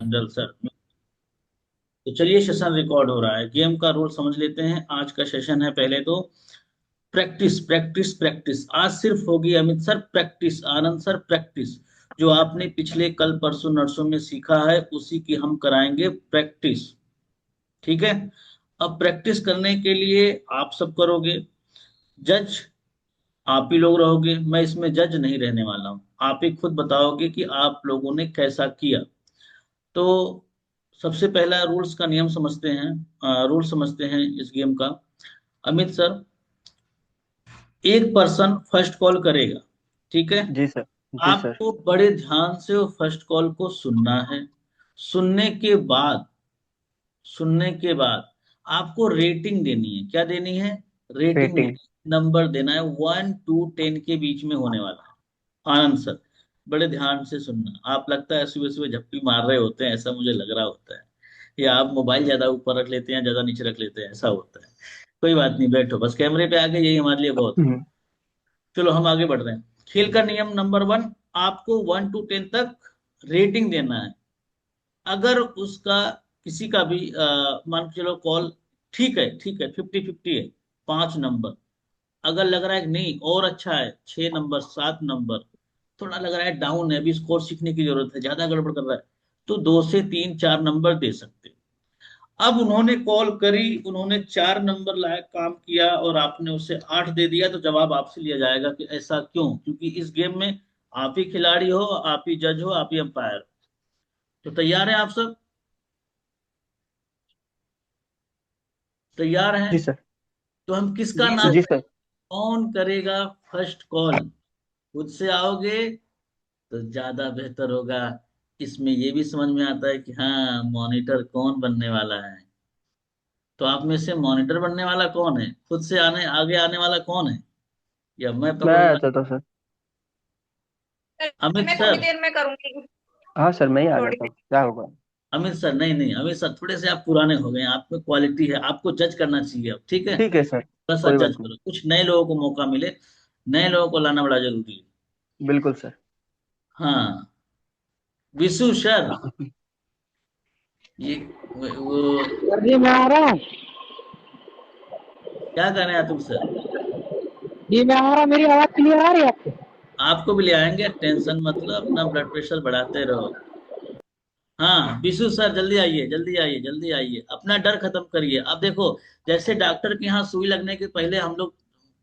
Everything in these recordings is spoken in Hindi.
General sir. तो चलिए, सेशन रिकॉर्ड हो रहा है। गेम का रूल समझ लेते हैं। आज का सेशन है पहले तो प्रैक्टिस प्रैक्टिस प्रैक्टिस। आज सिर्फ होगी अमित सर प्रैक्टिस, आनंद सर प्रैक्टिस। जो आपने पिछले कल परसों नरसों में सीखा है उसी की हम कराएंगे प्रैक्टिस। ठीक है। अब प्रैक्टिस करने के लिए आप सब करोगे। जज आप ही लोग रहोगे। मैं इसमें जज नहीं रहने वाला हूं। आप ही खुद बताओगे कि आप लोगों ने कैसा किया। तो सबसे पहला रूल्स का नियम समझते हैं, रूल समझते हैं इस गेम का। अमित सर, एक पर्सन फर्स्ट कॉल करेगा। ठीक है। जी सर। जी सर। आपको बड़े ध्यान से वो फर्स्ट कॉल को सुनना है। सुनने के बाद सुनने के बाद आपको रेटिंग देनी है। क्या देनी है? Rating rating. देनी, नंबर देना है। 1 to 10 के बीच में होने वाला है। आनंद सर, बड़े ध्यान से सुनना। आप लगता है सुबह सुबह झप्पी मार रहे होते हैं, ऐसा मुझे लग रहा होता है। या आप मोबाइल ज्यादा ऊपर रख लेते हैं, ज्यादा नीचे रख लेते हैं, ऐसा होता है। कोई बात नहीं, बैठो बस कैमरे पे आके, यही हमारे लिए बहुत है। हम्म। चलो हम आगे बढ़ रहे हैं। खेल का नियम नंबर 1, आपको 1 to 10 तक रेटिंग देना है। अगर उसका किसी का भी मान के चलो कॉल ठीक है, ठीक है, 50-50 है, 5 नंबर। अगर लग रहा है कि नहीं और अच्छा है, 6 नंबर, 7 नंबर, थोड़ा लग रहा है डाउन है, अभी स्कोर सीखने की जरूरत है, ज्यादा गड़बड़ कर रहा है, तो 2 से 3, 4 नंबर दे सकते हो। अब उन्होंने कॉल करी, उन्होंने 4 नंबर लायक काम किया और आपने उसे 8 दे दिया, तो जवाब आपसे लिया जाएगा कि ऐसा क्यों? क्योंकि इस गेम में आप ही खिलाड़ी हो, आप ही जज हो, आप ही अंपायर। तो तैयार हैं आप सब? तैयार हैं? जी सर। तो हम किसका जी नाम? सर। जी सर। कौन करेगा फर्स्ट कॉल? खुद से आओगे तो ज्यादा बेहतर होगा। इसमें ये भी समझ में आता है कि हाँ, मॉनिटर कौन बनने वाला है। तो आप में से मॉनिटर बनने वाला कौन है? खुद से आने आगे आने वाला कौन है? या मैं मैं आ पकड़ूंगा? जाता हूँ सर। अमित मैं थोड़ी सर। देर में करूंगी। हाँ सर, मैं ही आ थोड़ी जाता देर। हूँ, क्या होगा। अमित सर, नहीं नहीं, अमित सर थोड़े से आप पुराने हो गए हैं, आप में क्वालिटी है, आपको जज करना चाहिए अब। ठीक है, ठीक है सर। थोड़ा सा कोई जज बात नहीं। करो, कुछ नए लोगों को मौका मिले। नए लोगों को लाना बड़ा जरूरी है। बिल्कुल सर। हाँ, विशु सर, ये वो सर जी मैं आ रहा हूँ। क्या कर रहे हैं तुम सर? जी मैं आ रहा हूँ, मेरी आवाज क्लियर आ रही है आपको? आपको भी ले आएंगे, टेंशन मतलब, अपना ब्लड प्रेशर बढ़ाते रहो। हाँ विशु सर, जल्दी आइए, जल्दी आइए, जल्दी आइए, अपना डर खत्म करिए। अब देखो, जैसे डॉक्टर के यहाँ सुई लगने के पहले हम लोग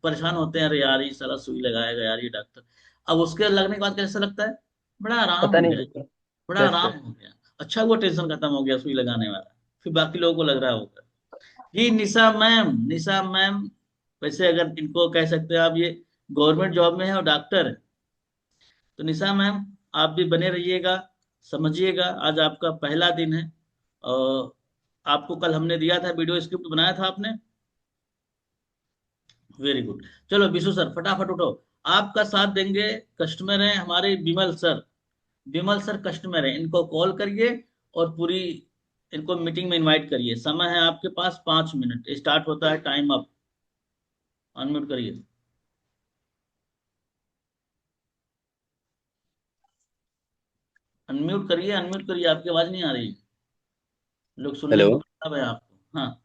परेशान होते हैं, अरे यार ये साला सुई लगाएगा यार ये डॉक्टर। अब उसके लगने के बाद कैसा लगता है? बड़ा आराम पता हो नहीं गया। चलता। बड़ा यस आराम सर। हो गया। अच्छा, वो टेंशन खत्म हो गया सुई लगाने वाला। फिर बाकी लोगों को लग रहा होगा। जी निशा मैम, निशा मैम, वैसे अगर इनको कह सकते हैं आप, ये गवर्नमेंट जॉब में है और डॉक्टर है। तो निशा मैम, आप भी बने रहिएगा। समझिएगा, आज आपका पहला दिन है। और आपको कल हमने दिया था, वीडियो स्क्रिप्ट बनाया था आपने। Very good. चलो विशु सर, फटाफट उठो। आपका साथ देंगे, कस्टमर हैं हमारे विमल सर। विमल सर कस्टमर है, इनको कॉल करिए और पूरी इनको मीटिंग में इनवाइट करिए। समय है आपके पास 5 मिनट, स्टार्ट होता है टाइम अप। अनम्यूट करिए। अनम्यूट करिए, अनम्यूट करिए, आपकी आवाज नहीं आ रही। लोग सुनने हेलो। को मतलब है आपको, हाँ।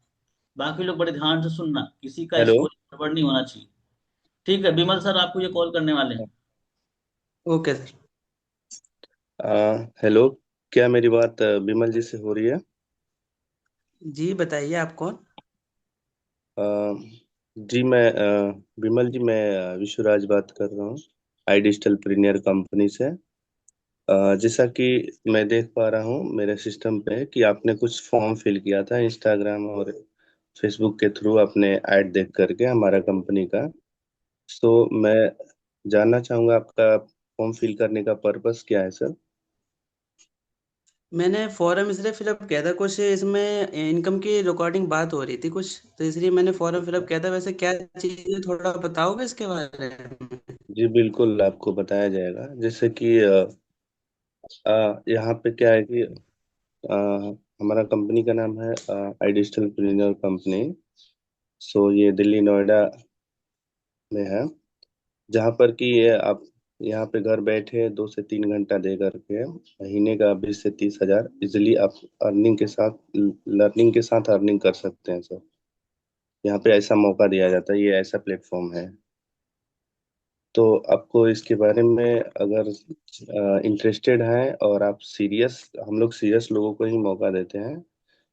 बाकी लोग बड़े ध्यान से सुनना, किसी का हेलो। स्कोर गड़बड़ नहीं होना चाहिए। ठीक है, विमल सर आपको ये कॉल करने वाले हैं। Okay sir. हेलो। क्या मेरी बात बिमल जी से हो रही है? जी बताइए आप कौन। अ, जी मैं बिमल जी, मैं विश्वराज बात कर रहा हूँ, आई डिजिटल प्रीमियर कंपनी से। जैसा कि मैं देख पा रहा हूँ मेरे सिस्टम पे कि आपने कुछ फॉर्म फिल किया था इंस्टाग्राम और फेसबुक के थ्रू, अपने ऐड देख करके हमारा कंपनी का। तो मैं जानना चाहूँगा आपका फॉर्म फिल करने का पर्पस क्या है सर? मैंने फॉर्म इसलिए फिलअप किया था, कुछ इसमें इनकम की रिकॉर्डिंग बात हो रही थी कुछ, तो इसलिए मैंने फॉर्म फिलअप किया था। वैसे क्या चीज़ है, थोड़ा बताओगे इसके बारे में। जी बिल्कुल, आपको बताया जाएगा। जैसे कि यहाँ पे क्या है कि अ, हमारा कंपनी का नाम है आई डिजिटल प्रीमियर कंपनी। सो ये दिल्ली नोएडा में है, जहाँ पर कि ये आप यहाँ पे घर बैठे 2 से 3 घंटा दे करके महीने का 20 से 30 हजार इजिली आप अर्निंग के साथ लर्निंग के साथ अर्निंग कर सकते हैं सर। यहाँ पे ऐसा मौका दिया जाता है, ये ऐसा प्लेटफॉर्म है। तो आपको इसके बारे में अगर इंटरेस्टेड हैं और आप सीरियस, हम लोग सीरियस लोगों को ही मौका देते हैं।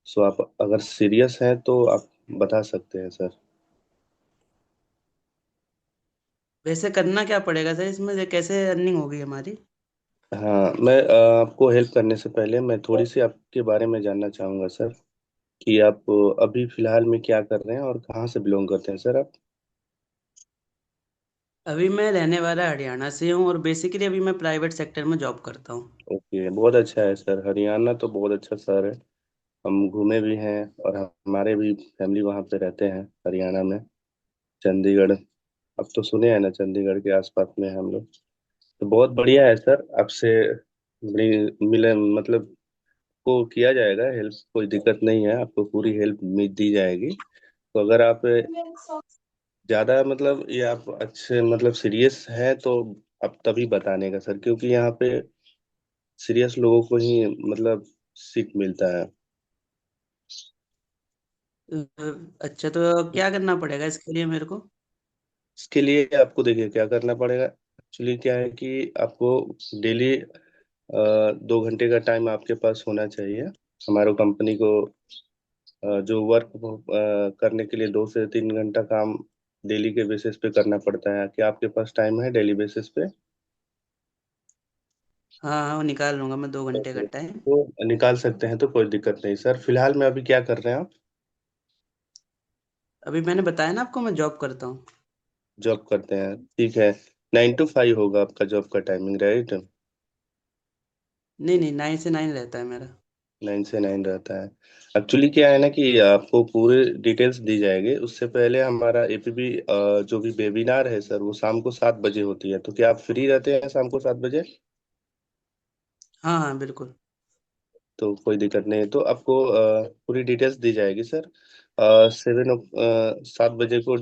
सो आप अगर सीरियस हैं तो आप बता सकते हैं सर। वैसे करना क्या पड़ेगा सर इसमें, कैसे अर्निंग होगी हमारी? हाँ, मैं आपको हेल्प करने से पहले मैं थोड़ी सी आपके बारे में जानना चाहूँगा सर, कि आप अभी फिलहाल में क्या कर रहे हैं और कहाँ से बिलोंग करते हैं सर आप। अभी मैं रहने वाला हरियाणा से हूँ और बेसिकली अभी मैं प्राइवेट सेक्टर में जॉब करता हूँ। ओके, बहुत अच्छा है सर। हरियाणा तो बहुत अच्छा शहर है। हम घूमे भी हैं और हमारे भी फैमिली वहाँ पे रहते हैं हरियाणा में, चंडीगढ़। अब तो सुने हैं ना, चंडीगढ़ के आसपास में हैं हम लोग। तो बहुत बढ़िया है सर, आपसे मिले मतलब को किया जाएगा हेल्प, कोई दिक्कत नहीं है, आपको पूरी हेल्प दी जाएगी। तो अगर आप ज्यादा मतलब ये आप अच्छे मतलब सीरियस है तो आप तभी बताने का सर, क्योंकि यहाँ पे सीरियस लोगों को ही मतलब सीख मिलता है। अ, अच्छा, तो क्या करना पड़ेगा इसके लिए मेरे को? इसके लिए आपको देखिए क्या करना पड़ेगा। एक्चुअली क्या है कि आपको डेली 2 घंटे का टाइम आपके पास होना चाहिए। हमारे कंपनी को जो वर्क करने के लिए 2 से 3 घंटा काम डेली के बेसिस पे करना पड़ता है। क्या आपके पास टाइम है डेली बेसिस पे? हाँ हाँ, वो निकाल लूंगा मैं 2 घंटे का ओके, टाइम। तो निकाल सकते हैं, तो कोई दिक्कत नहीं सर। फिलहाल में अभी क्या कर रहे हैं आप? अभी मैंने बताया ना आपको, मैं जॉब करता हूँ। जॉब करते हैं, ठीक है। 9 to 5 होगा आपका जॉब का टाइमिंग, राइट? नहीं नहीं, 9 से 9 रहता है मेरा। 9 से 9 रहता है। एक्चुअली क्या है ना कि आपको पूरे डिटेल्स दी जाएगी। उससे पहले हमारा एपीबी जो भी वेबिनार है सर, वो शाम को 7 बजे होती है। तो क्या आप फ्री रहते हैं शाम को 7 बजे? हाँ हाँ बिल्कुल। तो कोई दिक्कत नहीं है, तो आपको पूरी डिटेल्स दी जाएगी सर। 7 बजे को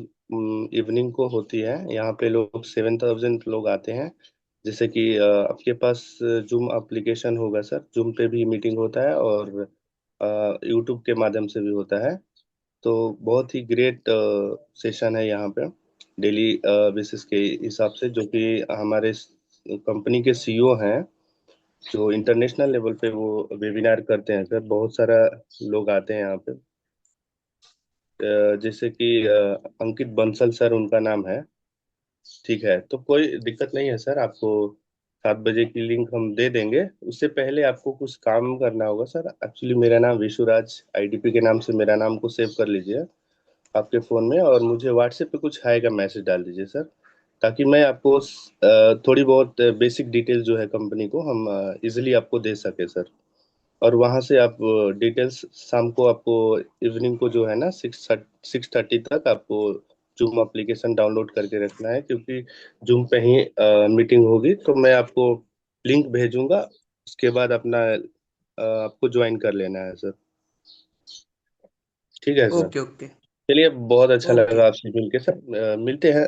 इवनिंग को होती है। यहाँ पे लोग 7,000 लोग आते हैं। जैसे कि आपके पास जूम एप्लीकेशन होगा सर, जूम पे भी मीटिंग होता है और यूट्यूब के माध्यम से भी होता है। तो बहुत ही ग्रेट सेशन है यहाँ पे, डेली बेसिस के हिसाब से, जो कि हमारे कंपनी के सीईओ हैं, जो इंटरनेशनल लेवल पे वो वेबिनार करते हैं सर। बहुत सारा लोग आते हैं यहाँ पे। जैसे कि अंकित बंसल सर उनका नाम है। ठीक है, तो कोई दिक्कत नहीं है सर। आपको 7 बजे की लिंक हम दे देंगे। उससे पहले आपको कुछ काम करना होगा सर। एक्चुअली मेरा नाम विशुराज, आईडीपी के नाम से मेरा नाम को सेव कर लीजिए आपके फ़ोन में, और मुझे व्हाट्सएप पे कुछ हाई का मैसेज डाल दीजिए सर, ताकि मैं आपको थोड़ी बहुत बेसिक डिटेल जो है कंपनी को हम इजीली आपको दे सके सर। और वहाँ से आप डिटेल्स शाम को आपको इवनिंग को जो है ना 6:30 तक आपको जूम एप्लीकेशन डाउनलोड करके रखना है, क्योंकि जूम पे ही मीटिंग होगी। तो मैं आपको लिंक भेजूंगा, उसके बाद अपना आपको ज्वाइन कर लेना है सर। ठीक है सर। Okay okay. चलिए, बहुत अच्छा ओके लगा आपसे मिलके सर। मिलते हैं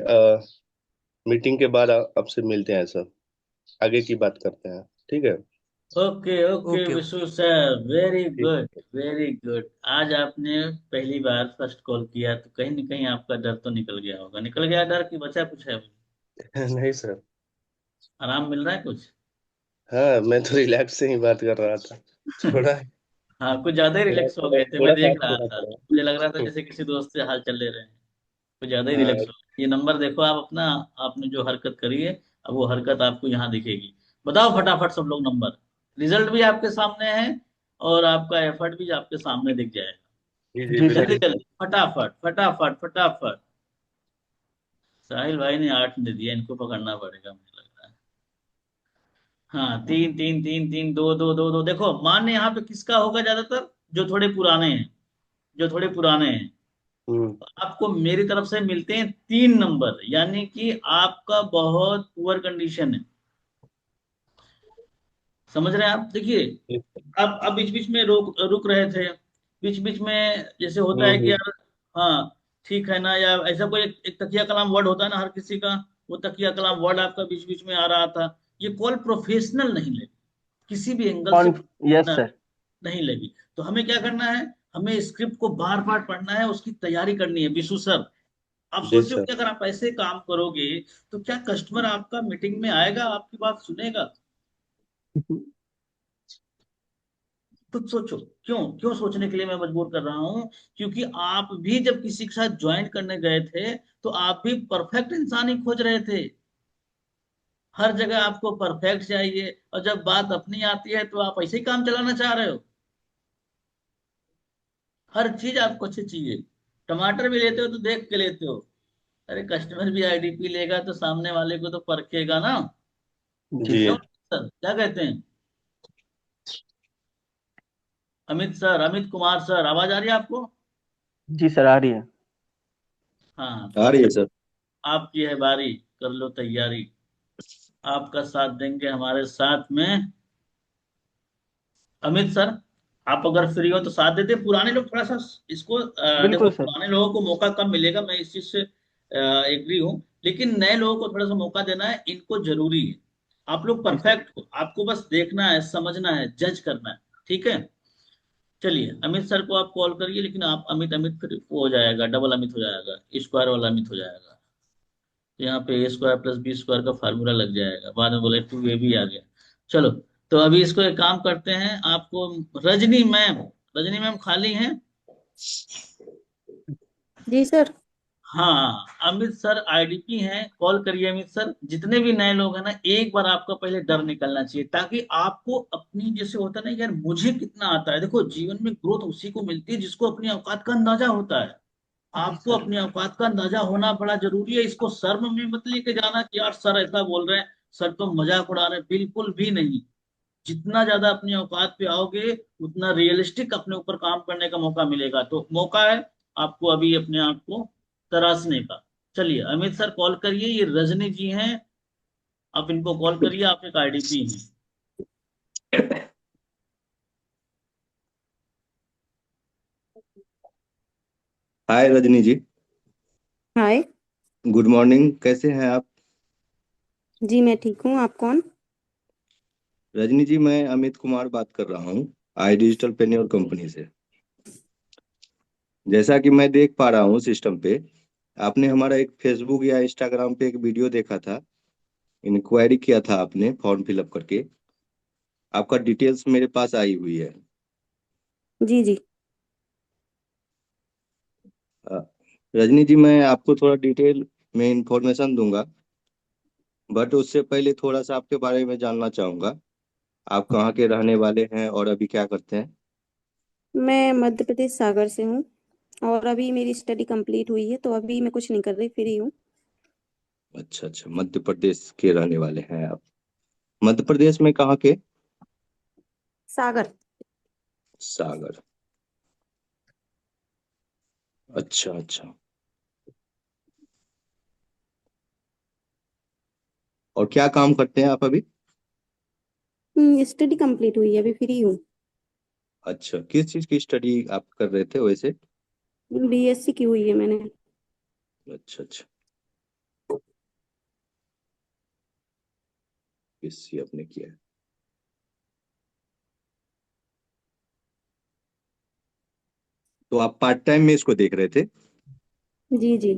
मीटिंग के बाद, आपसे मिलते हैं सर, आगे की बात करते हैं। ठीक है। Okay okay okay. Vishu sir, very ठीक गुड, वेरी गुड। आज आपने पहली बार फर्स्ट कॉल किया तो कहीं ना कहीं आपका डर तो निकल गया होगा। निकल गया डर कि बचा कुछ है? नहीं सर। आराम मिल रहा है कुछ? हाँ, मैं तो रिलैक्स से ही बात कर रहा था। थोड़ा हाँ, कुछ ज्यादा ही थोड़ा रिलैक्स हो थोड़ा गए थे, मैं थोड़ा देख सांस रहा लेना था। पड़ा। मुझे लग रहा था जैसे किसी दोस्त से हाल चल ले रहे हैं। कुछ ज्यादा ही हाँ। रिलैक्स हो गए। ये नंबर देखो आप अपना, आपने जो हरकत करी है, अब वो हरकत आपको यहाँ दिखेगी। बताओ फटाफट सब लोग नंबर। रिजल्ट भी आपके सामने है और आपका एफर्ट भी आपके सामने दिख जाएगा। जी जी, जी सर। जल्दी बिल्कुल सर। जल्दी फटाफट फटाफट फटाफट। साहिल भाई ने 8 दे दिया, इनको पकड़ना पड़ेगा मुझे लग रहा है। हाँ, 3 3 3 3, 2 2 2 2। देखो, मान्य यहाँ पे किसका होगा ज्यादातर? जो थोड़े पुराने हैं, जो थोड़े पुराने हैं। हम्म। आपको मेरी तरफ से मिलते हैं 3 नंबर, यानी कि आपका बहुत पुअर कंडीशन है। समझ रहे हैं आप? देखिए, ठीक। अब बीच बीच में रोक रुक रहे थे, बीच बीच में जैसे होता है कि हम्म। यार, हाँ ठीक है ना, या ऐसा कोई एक तकिया कलाम वर्ड होता है ना हर किसी का, वो तकिया कलाम वर्ड आपका बीच बीच में आ रहा था, ये कॉल प्रोफेशनल नहीं लगी, किसी भी एंगल से कौन? यस न, सर। नहीं लगी। तो हमें क्या करना है, हमें स्क्रिप्ट को बार बार पढ़ना है, उसकी तैयारी करनी है। विशु सर, आप जी सोचो सर। कि अगर आप ऐसे काम करोगे तो क्या कस्टमर आपका मीटिंग में आएगा, आपकी बात सुनेगा? खुद सोचो। क्यों क्यों सोचने के लिए मैं मजबूर कर रहा हूं? क्योंकि आप भी जब किसी के साथ ज्वाइन करने गए थे तो आप भी परफेक्ट इंसान ही खोज रहे थे। हर जगह आपको परफेक्ट चाहिए, और जब बात अपनी आती है तो आप ऐसे ही काम चलाना चाह रहे हो। हर चीज आपको अच्छी चाहिए। टमाटर भी लेते हो तो देख के लेते हो। अरे कस्टमर भी आईडीपी लेगा तो सामने वाले को तो परखेगा ना। जी जी। क्यों सर। सर, क्या कहते हैं? अमित सर, अमित कुमार सर, आवाज आ रही है आपको? जी सर, आ रही है। हाँ, तो आ अब रही है सर। आपकी है बारी, कर लो तैयारी। आपका साथ देंगे हमारे साथ में अमित सर। आप अगर फ्री हो तो साथ देते। पुराने लोग थोड़ा सा इसको देखो, बिल्कुल सर। पुराने लोगों को मौका कम मिलेगा, मैं इस चीज से एग्री हूँ, लेकिन नए लोगों को थोड़ा सा मौका देना है, इनको जरूरी है। आप लोग जी सर। परफेक्ट हो, आपको बस देखना है, समझना है, जज करना है। ठीक है, चलिए अमित सर को आप कॉल करिए, लेकिन आप अमित अमित फिर वो हो जाएगा, डबल अमित हो जाएगा, स्क्वायर वाला अमित हो जाएगा। तो यहाँ पे ए स्क्वायर प्लस बी स्क्वायर का फार्मूला लग जाएगा, बाद में बोले टू ए भी आ गया। चलो, तो अभी इसको एक काम करते हैं, आपको रजनी मैम, रजनी मैम खाली हैं? जी सर। हाँ, अमित सर आईडीपी हैं, कॉल करिए अमित सर। जितने भी नए लोग हैं ना, एक बार आपका पहले डर निकलना चाहिए, ताकि आपको अपनी, जैसे होता है ना यार मुझे कितना आता है, देखो जीवन में ग्रोथ उसी को मिलती है जिसको अपनी औकात का अंदाजा होता है। जी आपको सर। अपने औकात का अंदाजा होना बड़ा जरूरी है। इसको शर्म में मत लेके जाना कि यार सर ऐसा बोल रहे हैं, सर तो मजाक उड़ा रहे हैं, बिल्कुल भी नहीं। जितना ज्यादा अपनी औकात पे आओगे, उतना रियलिस्टिक अपने ऊपर काम करने का मौका मिलेगा। तो मौका है आपको अभी अपने आप को तराशने का। चलिए अमित सर कॉल करिए, ये रजनी जी हैं, आप इनको कॉल करिए, आप एक आईडीपी हैं। हाय रजनी जी। हाय। गुड मॉर्निंग, कैसे हैं आप? जी मैं ठीक हूँ, आप कौन? रजनी जी, मैं अमित कुमार बात कर रहा हूँ, आई डिजिटल पेन्योर कंपनी से। जैसा कि मैं देख पा रहा हूँ सिस्टम पे, आपने हमारा एक फेसबुक या इंस्टाग्राम पे एक वीडियो देखा था, इंक्वायरी किया था आपने फॉर्म फिलअप करके। आपका डिटेल्स मेरे पास आई हुई है। जी जी। अ, रजनी जी, मैं आपको थोड़ा डिटेल में इंफॉर्मेशन दूंगा, बट उससे पहले थोड़ा सा आपके बारे में जानना चाहूंगा। आप कहाँ के रहने वाले हैं और अभी क्या करते हैं? मैं मध्य प्रदेश सागर से हूँ, और अभी मेरी स्टडी कंप्लीट हुई है, तो अभी मैं कुछ नहीं कर रही, फ्री हूँ। अच्छा अच्छा, मध्य प्रदेश के रहने वाले हैं आप। मध्य प्रदेश में कहाँ के? सागर। सागर। अच्छा अच्छा। और क्या काम करते हैं आप अभी? स्टडी कंप्लीट हुई है, अभी फ्री हूँ। अच्छा, किस चीज की स्टडी आप कर रहे थे वैसे? बीएससी की हुई है मैंने। अच्छा अच्छा, बीएससी आपने किया है। तो आप पार्ट टाइम में इसको देख रहे थे? जी जी।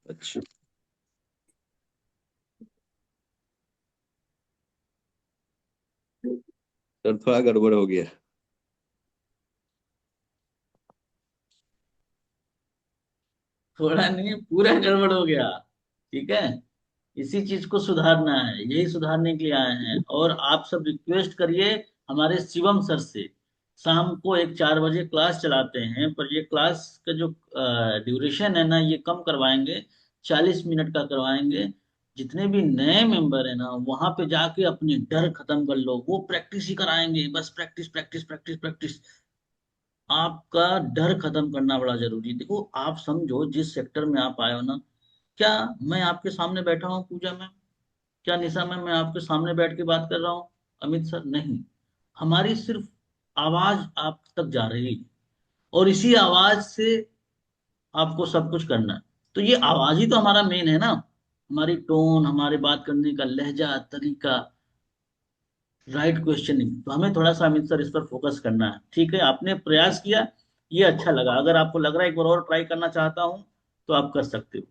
अच्छा। सर थोड़ा गड़बड़ हो गया। थोड़ा नहीं, पूरा गड़बड़ हो गया। ठीक है, इसी चीज को सुधारना है, यही सुधारने के लिए आए हैं। और आप सब रिक्वेस्ट करिए हमारे शिवम सर से। शाम को एक 4 बजे क्लास चलाते हैं, पर ये क्लास का जो ड्यूरेशन है ना, ये कम करवाएंगे, 40 मिनट का करवाएंगे। जितने भी नए मेंबर है ना, वहां पे जाके अपने डर खत्म कर लो, वो प्रैक्टिस ही कराएंगे, बस प्रैक्टिस प्रैक्टिस प्रैक्टिस प्रैक्टिस। आपका डर खत्म करना बड़ा जरूरी है। देखो आप समझो, जिस सेक्टर में आप आए हो ना, क्या मैं आपके सामने बैठा हूँ पूजा में, क्या निशा में मैं आपके सामने बैठ के बात कर रहा हूँ? अमित सर, नहीं। हमारी सिर्फ आवाज आप तक जा रही है, और इसी आवाज से आपको सब कुछ करना है। तो ये आवाज ही तो हमारा मेन है ना। हमारी टोन, हमारे बात करने का लहजा, तरीका, राइट क्वेश्चनिंग, तो हमें थोड़ा सा अमित सर इस पर फोकस करना है। ठीक है, आपने प्रयास किया, ये अच्छा लगा। अगर आपको लग रहा है एक बार और ट्राई करना चाहता हूँ तो आप कर सकते हो।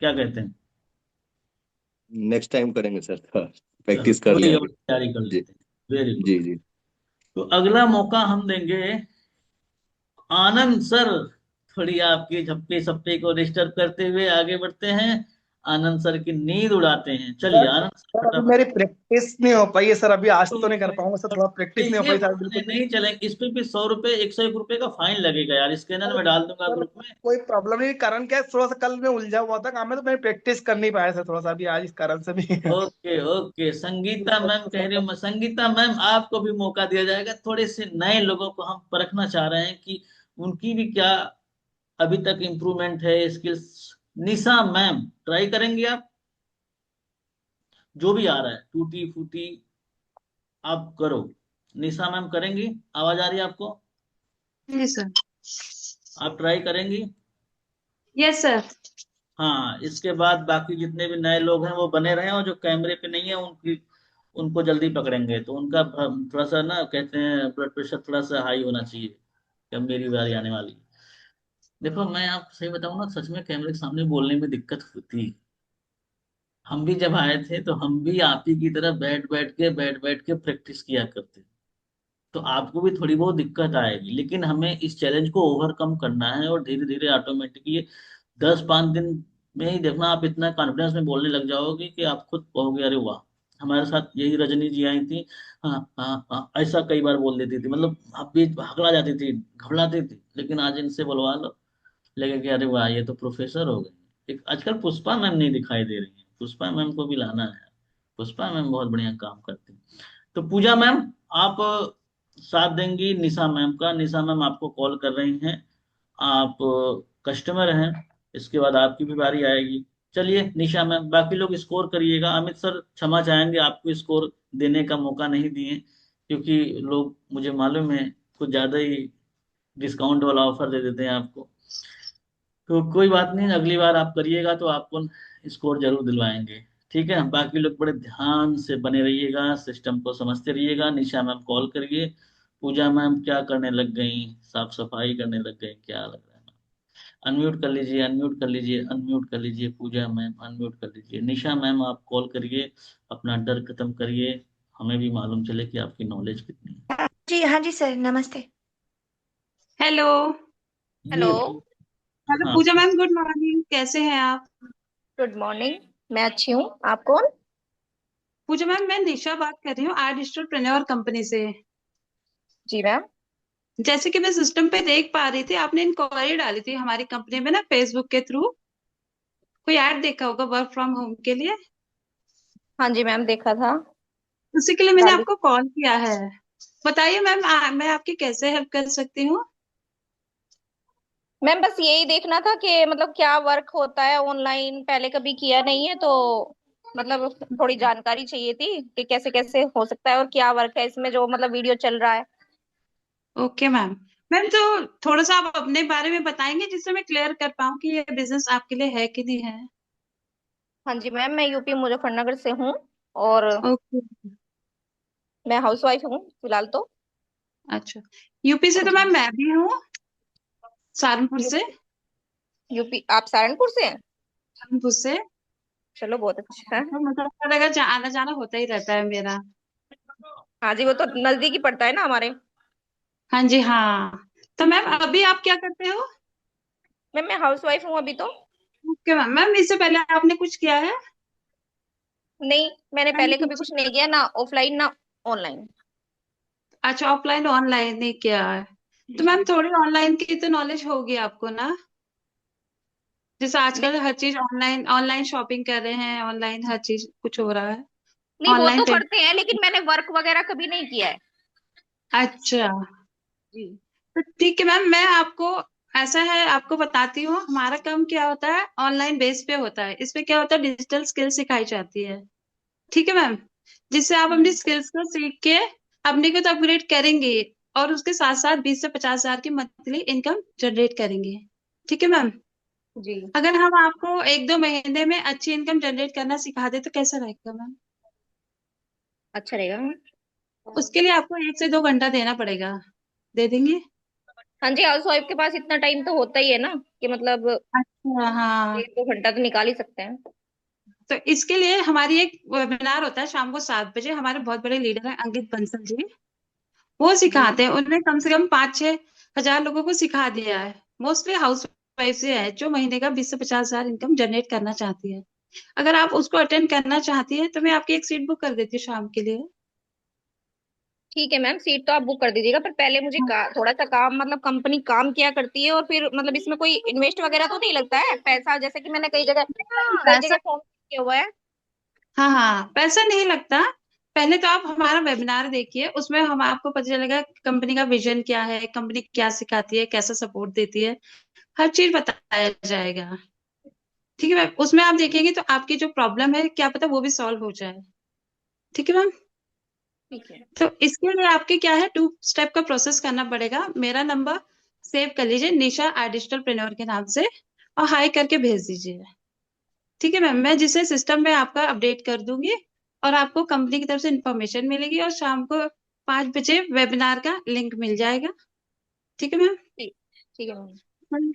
क्या कहते हैं? नेक्स्ट टाइम करेंगे सर, चलो प्रैक्टिस कर कोई और लेंगे। तैयारी कर जी। लेते हैं। Very good. जी जी। तो अगला मौका हम देंगे आनंद सर। थोड़ी आपकी झप्पी सप्पी को डिस्टर्ब करते हुए आगे बढ़ते हैं, आनंद सर की नींद उड़ाते हैं। चलिए सर आनंद सर सर अभी फटाफट। मेरी प्रैक्टिस नहीं हो पाई है सर, अभी आज तो तो नहीं कर पाऊंगा सर, थोड़ा प्रैक्टिस नहीं हो ये पाई सर बहाने बिल्कुल भी। नहीं चलेंगे, इस पे भी 100 रुपए, 101 रुपए का फाइन लगेगा यार, स्कैनर सर में डाल दूंगा सर ग्रुप में। कोई प्रॉब्लम नहीं, कारण क्या है, थोड़ा सा कल मैं उलझा हुआ था काम में, तो मैं प्रैक्टिस कर नहीं पाया सर, थोड़ा सा अभी आज इस कारण से भी। ओके ओके, संगीता मैम कह रही हूँ, संगीता मैम आपको भी मौका दिया जाएगा। थोड़े से नए लोगों को हम परखना चाह रहे हैं कि उनकी भी क्या अभी तक इम्प्रूवमेंट है, स्किल्स। निशा मैम ट्राई करेंगी आप? जो भी आ रहा है टूटी फूटी आप करो। निशा मैम करेंगी? आवाज आ रही है आपको? Yes sir. आप ट्राई करेंगी? Yes sir. हाँ, इसके बाद बाकी जितने भी नए लोग हैं वो बने रहे, और जो कैमरे पे नहीं है उनकी, उनको जल्दी पकड़ेंगे। तो उनका थोड़ा सा ना, कहते हैं ब्लड प्रेशर थोड़ा सा हाई होना चाहिए कि अब मेरी बारी आने वाली है। देखो मैं आपको सही बताऊं ना, सच में कैमरे के सामने बोलने में दिक्कत होती। हम भी जब आए थे तो हम भी आप ही की तरह बैठ बैठ के प्रैक्टिस किया करते। तो आपको भी थोड़ी बहुत दिक्कत आएगी, लेकिन हमें इस चैलेंज को ओवरकम करना है, और धीरे धीरे ऑटोमेटिकली 10-5 दिन में ही देखना आप इतना कॉन्फिडेंस में बोलने लग जाओगे कि आप खुद कहोगे अरे वाह। हमारे साथ यही रजनी जी आई थी। हाँ हाँ हाँ, ऐसा कई बार बोल देती थी, मतलब आप भी हकला जाती थी, घबराती थी, लेकिन आज इनसे बुलवा लो, लगे कि अरे वाह ये तो प्रोफेसर हो गए। एक आजकल पुष्पा मैम नहीं दिखाई दे रही है, पुष्पा मैम को भी लाना है। पुष्पा मैम बहुत बढ़िया काम करती हैं। तो पूजा मैम, आप साथ देंगी निशा मैम का? निशा मैम आपको कॉल कर रही हैं, आप कस्टमर हैं, इसके बाद आपकी भी बारी आएगी। चलिए निशा मैम, बाकी लोग स्कोर करिएगा। अमित सर क्षमा चाहेंगे, आपको स्कोर देने का मौका नहीं दिए, क्योंकि लोग मुझे मालूम है कुछ ज्यादा ही डिस्काउंट वाला ऑफर दे देते हैं आपको। तो कोई बात नहीं, अगली बार आप करिएगा तो आपको स्कोर जरूर दिलवाएंगे। ठीक है, बाकी लोग बड़े ध्यान से बने रहिएगा, सिस्टम को समझते रहिएगा। निशा मैम कॉल करिए। पूजा मैम क्या करने लग गई? साफ सफाई करने लग गई, क्या लग रहा है? अनम्यूट कर लीजिए, अनम्यूट कर लीजिए, अनम्यूट कर लीजिए। पूजा मैम अनम्यूट कर लीजिए। निशा मैम आप कॉल करिए, अपना डर खत्म करिए, हमें भी मालूम चले कि आपकी नॉलेज कितनी है। जी हाँ जी सर, नमस्ते। हेलो। हेलो। ये हेलो हाँ, पूजा मैम, गुड मॉर्निंग, कैसे हैं आप? Good morning. मैं अच्छी हूँ, आप कौन? पूजा मैम, मैं निशा बात कर रही हूँ आई डिजिटल प्रेन्योर कंपनी से। जी मैम। जैसे कि मैं सिस्टम पे देख पा रही थी, आपने इंक्वायरी डाली थी हमारी कंपनी में ना, फेसबुक के थ्रू। कोई ऐड देखा होगा वर्क फ्रॉम होम के लिए, हाँ जी मैम, देखा था। उसी के लिए मैंने डाली। आपको कॉल किया है। बताइए मैम, मैं आपकी कैसे हेल्प कर सकती हूँ? मैम बस यही देखना था कि मतलब क्या वर्क होता है ऑनलाइन, पहले कभी किया नहीं है तो मतलब थोड़ी जानकारी चाहिए थी कि कैसे कैसे हो सकता है और क्या वर्क है इसमें जो मतलब वीडियो चल रहा है। Okay ma'am. मैम तो थोड़ा सा आप अपने बारे में बताएंगे, जिससे मैं क्लियर कर पाऊँ कि ये बिजनेस आपके लिए है कि नहीं है। हाँ जी मैम, मैं यूपी मुजफ्फरनगर से हूँ और ओके। मैं हाउसवाइफ हूँ फिलहाल तो। अच्छा, यूपी से हाँ तो जी। मैम मैं भी हूँ, सहारनपुर से। यूपी। यूपी आप सहारनपुर से हैं? सहारनपुर से। चलो बहुत अच्छा है। तो मुजफ्फरनगर आना जाना होता ही रहता है मेरा। हाँ जी, वो तो नजदीक ही पड़ता है ना हमारे। हाँ जी हाँ। तो मैम जी। अभी आप क्या करते हो? मैम मैं हाउस वाइफ हूँ अभी तो। Okay ma'am. मैम इससे पहले आपने कुछ किया है? नहीं, मैंने मैंने पहले कभी कुछ। कुछ नहीं किया, ना ऑफलाइन ना ऑनलाइन। अच्छा, ऑफलाइन ऑनलाइन नहीं किया है। तो मैम थोड़ी ऑनलाइन की तो नॉलेज होगी आपको ना, जैसे नहीं आजकल हर चीज ऑनलाइन, ऑनलाइन शॉपिंग कर रहे हैं, ऑनलाइन हर चीज कुछ हो रहा है। नहीं, वो ऑनलाइन तो पेमेंट। करते हैं लेकिन मैंने वर्क वगैरह कभी नहीं किया है। अच्छा। जी। तो ठीक है मैम, मैं आपको, ऐसा है आपको बताती हूँ हमारा काम क्या होता है। ऑनलाइन बेस पे होता है, इसमें क्या होता है, डिजिटल स्किल सिखाई जाती है। ठीक है मैम, जिससे आप अपनी स्किल्स को सीख के अपने को तो अपग्रेड करेंगे, और उसके साथ साथ 20 से 50 हजार की मंथली इनकम जनरेट करेंगे। ठीक है मैम। जी। अगर हम आपको 1-2 महीने में अच्छी इनकम जनरेट करना सिखा दे तो कैसा रहेगा मैम? अच्छा रहेगा। उसके लिए आपको 1 से 2 घंटा देना पड़ेगा। दे देंगे? हाँ जी, हाउस वाइफ के पास इतना टाइम तो होता ही है ना, कि मतलब अच्छा, हाँ। 1-2 घंटा तो निकाल ही सकते हैं। तो इसके लिए हमारी एक वेबिनार होता है शाम को 7 बजे। हमारे बहुत बड़े लीडर हैं अंकित बंसल जी, वो जी। सिखाते हैं। उन्होंने कम से कम 5-6 हजार लोगों को सिखा दिया है। मोस्टली हाउस वाइफ से है जो महीने का 20 से 50 हजार इनकम जनरेट करना चाहती है। अगर आप उसको अटेंड करना चाहती है तो मैं आपकी एक सीट बुक कर देती हूँ शाम के लिए। ठीक है मैम, सीट तो आप बुक कर दीजिएगा, पर पहले मुझे थोड़ा सा काम, मतलब कंपनी काम क्या करती है, और फिर मतलब इसमें कोई इन्वेस्ट वगैरह तो नहीं लगता है पैसा, जैसे कि मैंने कई जगह पैसा, फॉर्म किया हुआ है। हाँ हाँ, पैसा नहीं लगता। पहले तो आप हमारा वेबिनार देखिए, उसमें हम आपको पता चलेगा कंपनी का विजन क्या है, कंपनी क्या सिखाती है, कैसा सपोर्ट देती है, हर चीज बताया जाएगा। ठीक है मैम, उसमें आप देखेंगे तो आपकी जो प्रॉब्लम है क्या पता वो भी सॉल्व हो जाए। ठीक है मैम। ठीक है। तो इसके लिए आपके क्या है, 2 स्टेप का प्रोसेस करना पड़ेगा। मेरा नंबर सेव कर लीजिए निशा आई डिजिटल प्रेन्योर के नाम से, और हाई करके भेज दीजिए। ठीक है मैम, मैं जिसे सिस्टम में आपका अपडेट कर दूंगी, और आपको कंपनी की तरफ से इंफॉर्मेशन मिलेगी, और शाम को 5 बजे वेबिनार का लिंक मिल जाएगा। ठीक है मैम। ठीक ठीक है मैम।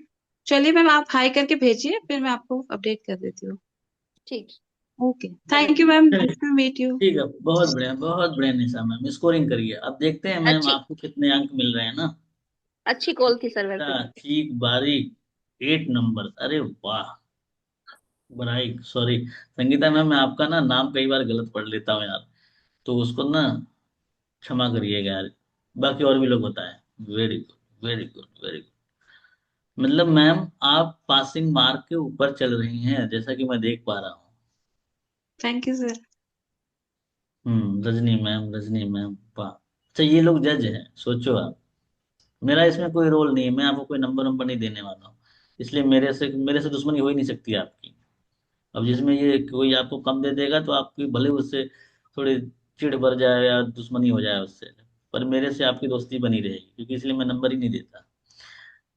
चलिए मैम, आप हाई करके भेजिए, फिर मैं आपको अपडेट कर देती हूँ। ठीक। ओके, थैंक यू मैम, चलिए नाइस टू मीट यू। ठीक है, बहुत बढ़िया निशा मैम, स्कोरिंग करिए। अब देखते हैं मैम अच्छी आपको कितने अंक मिल रहे हैं ना। अच्छी कॉल थी सर वैसे। अच्छा, ठीक बारीक 8 नंबर, अरे वाह। बड़ाई सॉरी संगीता मैम, मैं आपका ना नाम कई बार गलत पढ़ लेता हूँ यार, तो उसको ना क्षमा करिएगा यार। बाकी और भी लोग बताएं। Very good, very good, very good. मतलब मैम आप पासिंग मार्क के ऊपर चल रही हैं, जैसा कि मैं देख पा रहा हूँ। Thank you sir. Rajni ma'am, वाह। अच्छा, ये लोग जज हैं, सोचो आप। मेरा इसमें कोई रोल नहीं है, मैं आपको कोई नंबर नंबर नहीं देने वाला हूँ, इसलिए मेरे से दुश्मनी हो ही नहीं सकती आपकी। अब जिसमें ये कोई आपको कम दे देगा तो आपकी भले उससे थोड़ी चिढ़ बढ़ जाए या दुश्मनी हो जाए उससे, पर मेरे से आपकी दोस्ती बनी रहेगी, क्योंकि इसलिए मैं नंबर ही नहीं देता।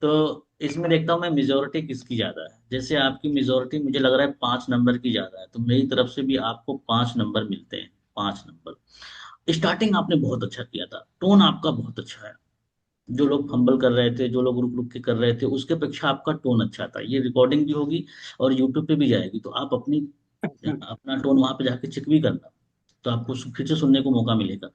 तो इसमें देखता हूँ मैं मेजोरिटी किसकी ज्यादा है। जैसे आपकी मेजोरिटी मुझे लग रहा है 5 नंबर की ज्यादा है, तो मेरी तरफ से भी आपको 5 नंबर मिलते हैं। 5 नंबर। स्टार्टिंग आपने बहुत अच्छा किया था, टोन आपका बहुत अच्छा है। जो लोग फंबल कर रहे थे, जो लोग रुक रुक के कर रहे थे, उसके अपेक्षा आपका टोन अच्छा था। ये रिकॉर्डिंग भी होगी और यूट्यूब पे भी जाएगी, तो आप अपना टोन वहां पे जाके चेक भी करना, तो आपको फिर से सुनने को मौका मिलेगा।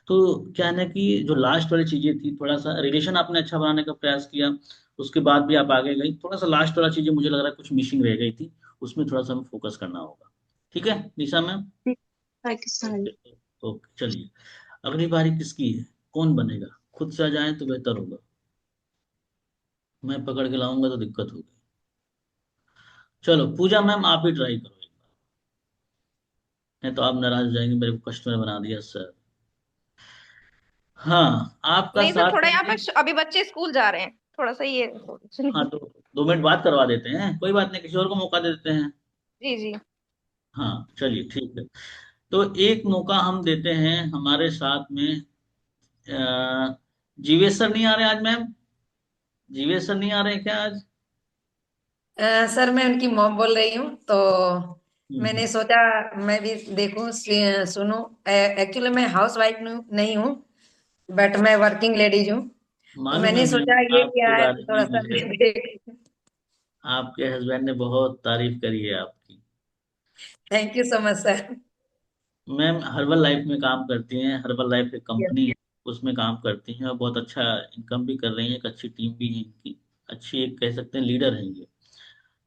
तो क्या है ना कि जो लास्ट वाली चीजें थी, थोड़ा सा रिलेशन आपने अच्छा बनाने का प्रयास किया, उसके बाद भी आप आगे गई। थोड़ा सा लास्ट वाला चीजें मुझे लग रहा है कुछ मिसिंग रह गई थी, उसमें थोड़ा सा हमें फोकस करना होगा। ठीक है Nisha ma'am. Thank you sir. Okay. Okay चलिए, अगली बारी किसकी है, कौन बनेगा? खुद से आ जाए तो बेहतर होगा, मैं पकड़ के लाऊंगा तो दिक्कत होगी। चलो पूजा मैम, आप ही ट्राई करो एक बार, नहीं तो आप नाराज हो जाएंगे, मेरे को कस्टमर बना दिया सर। हाँ, आपका नहीं सर, साथ थोड़ा यहाँ है। पर अभी बच्चे स्कूल जा रहे हैं, थोड़ा सा ये हाँ सुनिए। तो 2 मिनट बात करवा देते हैं, कोई बात नहीं, किसी और को मौका दे देते हैं। जी जी। हाँ चलिए ठीक है। तो एक मौका हम देते हैं हमारे साथ में। जीवेश सर नहीं आ रहे आज मैम? जीवेश सर नहीं आ रहे क्या आज? सर मैं उनकी मॉम बोल रही हूँ, तो हम्म। मैंने सोचा मैं भी देखूं सुनूं। एक्चुअली मैं हाउस वाइफ नहीं हूँ, बट मैं वर्किंग लेडीज हूँ। तो मालूम है मैंने मैम, सोचा ये क्या आपके है, बारे थोड़ा में सा मुझे देख। आपके हस्बैंड ने बहुत तारीफ करी है आपकी। Thank you so much sir. Ma'am herbal life में काम करती हैं, हर्बल लाइफ एक कंपनी है, उसमें काम करती हैं, और बहुत अच्छा इनकम भी कर रही हैं, एक अच्छी टीम भी है इनकी, अच्छी एक कह सकते हैं लीडर है ये।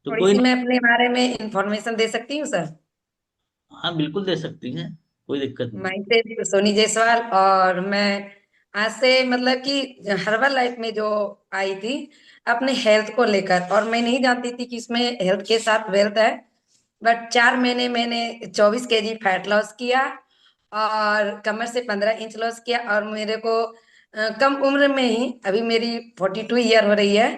तो थोड़ी कोई सी मैं नहीं। अपने बारे में इंफॉर्मेशन दे सकती हूँ सर। हाँ बिल्कुल दे सकती हैं, कोई दिक्कत नहीं। माई से सोनी जायसवाल, और मैं आज से मतलब कि हर्बल लाइफ में जो आई थी अपने हेल्थ को लेकर, और मैं नहीं जानती थी कि इसमें हेल्थ के साथ वेल्थ है। बट 4 महीने मैंने 24 kg फैट लॉस किया, और कमर से 15 इंच लॉस किया, और मेरे को कम उम्र में ही, अभी मेरी 42 ईयर हो रही है,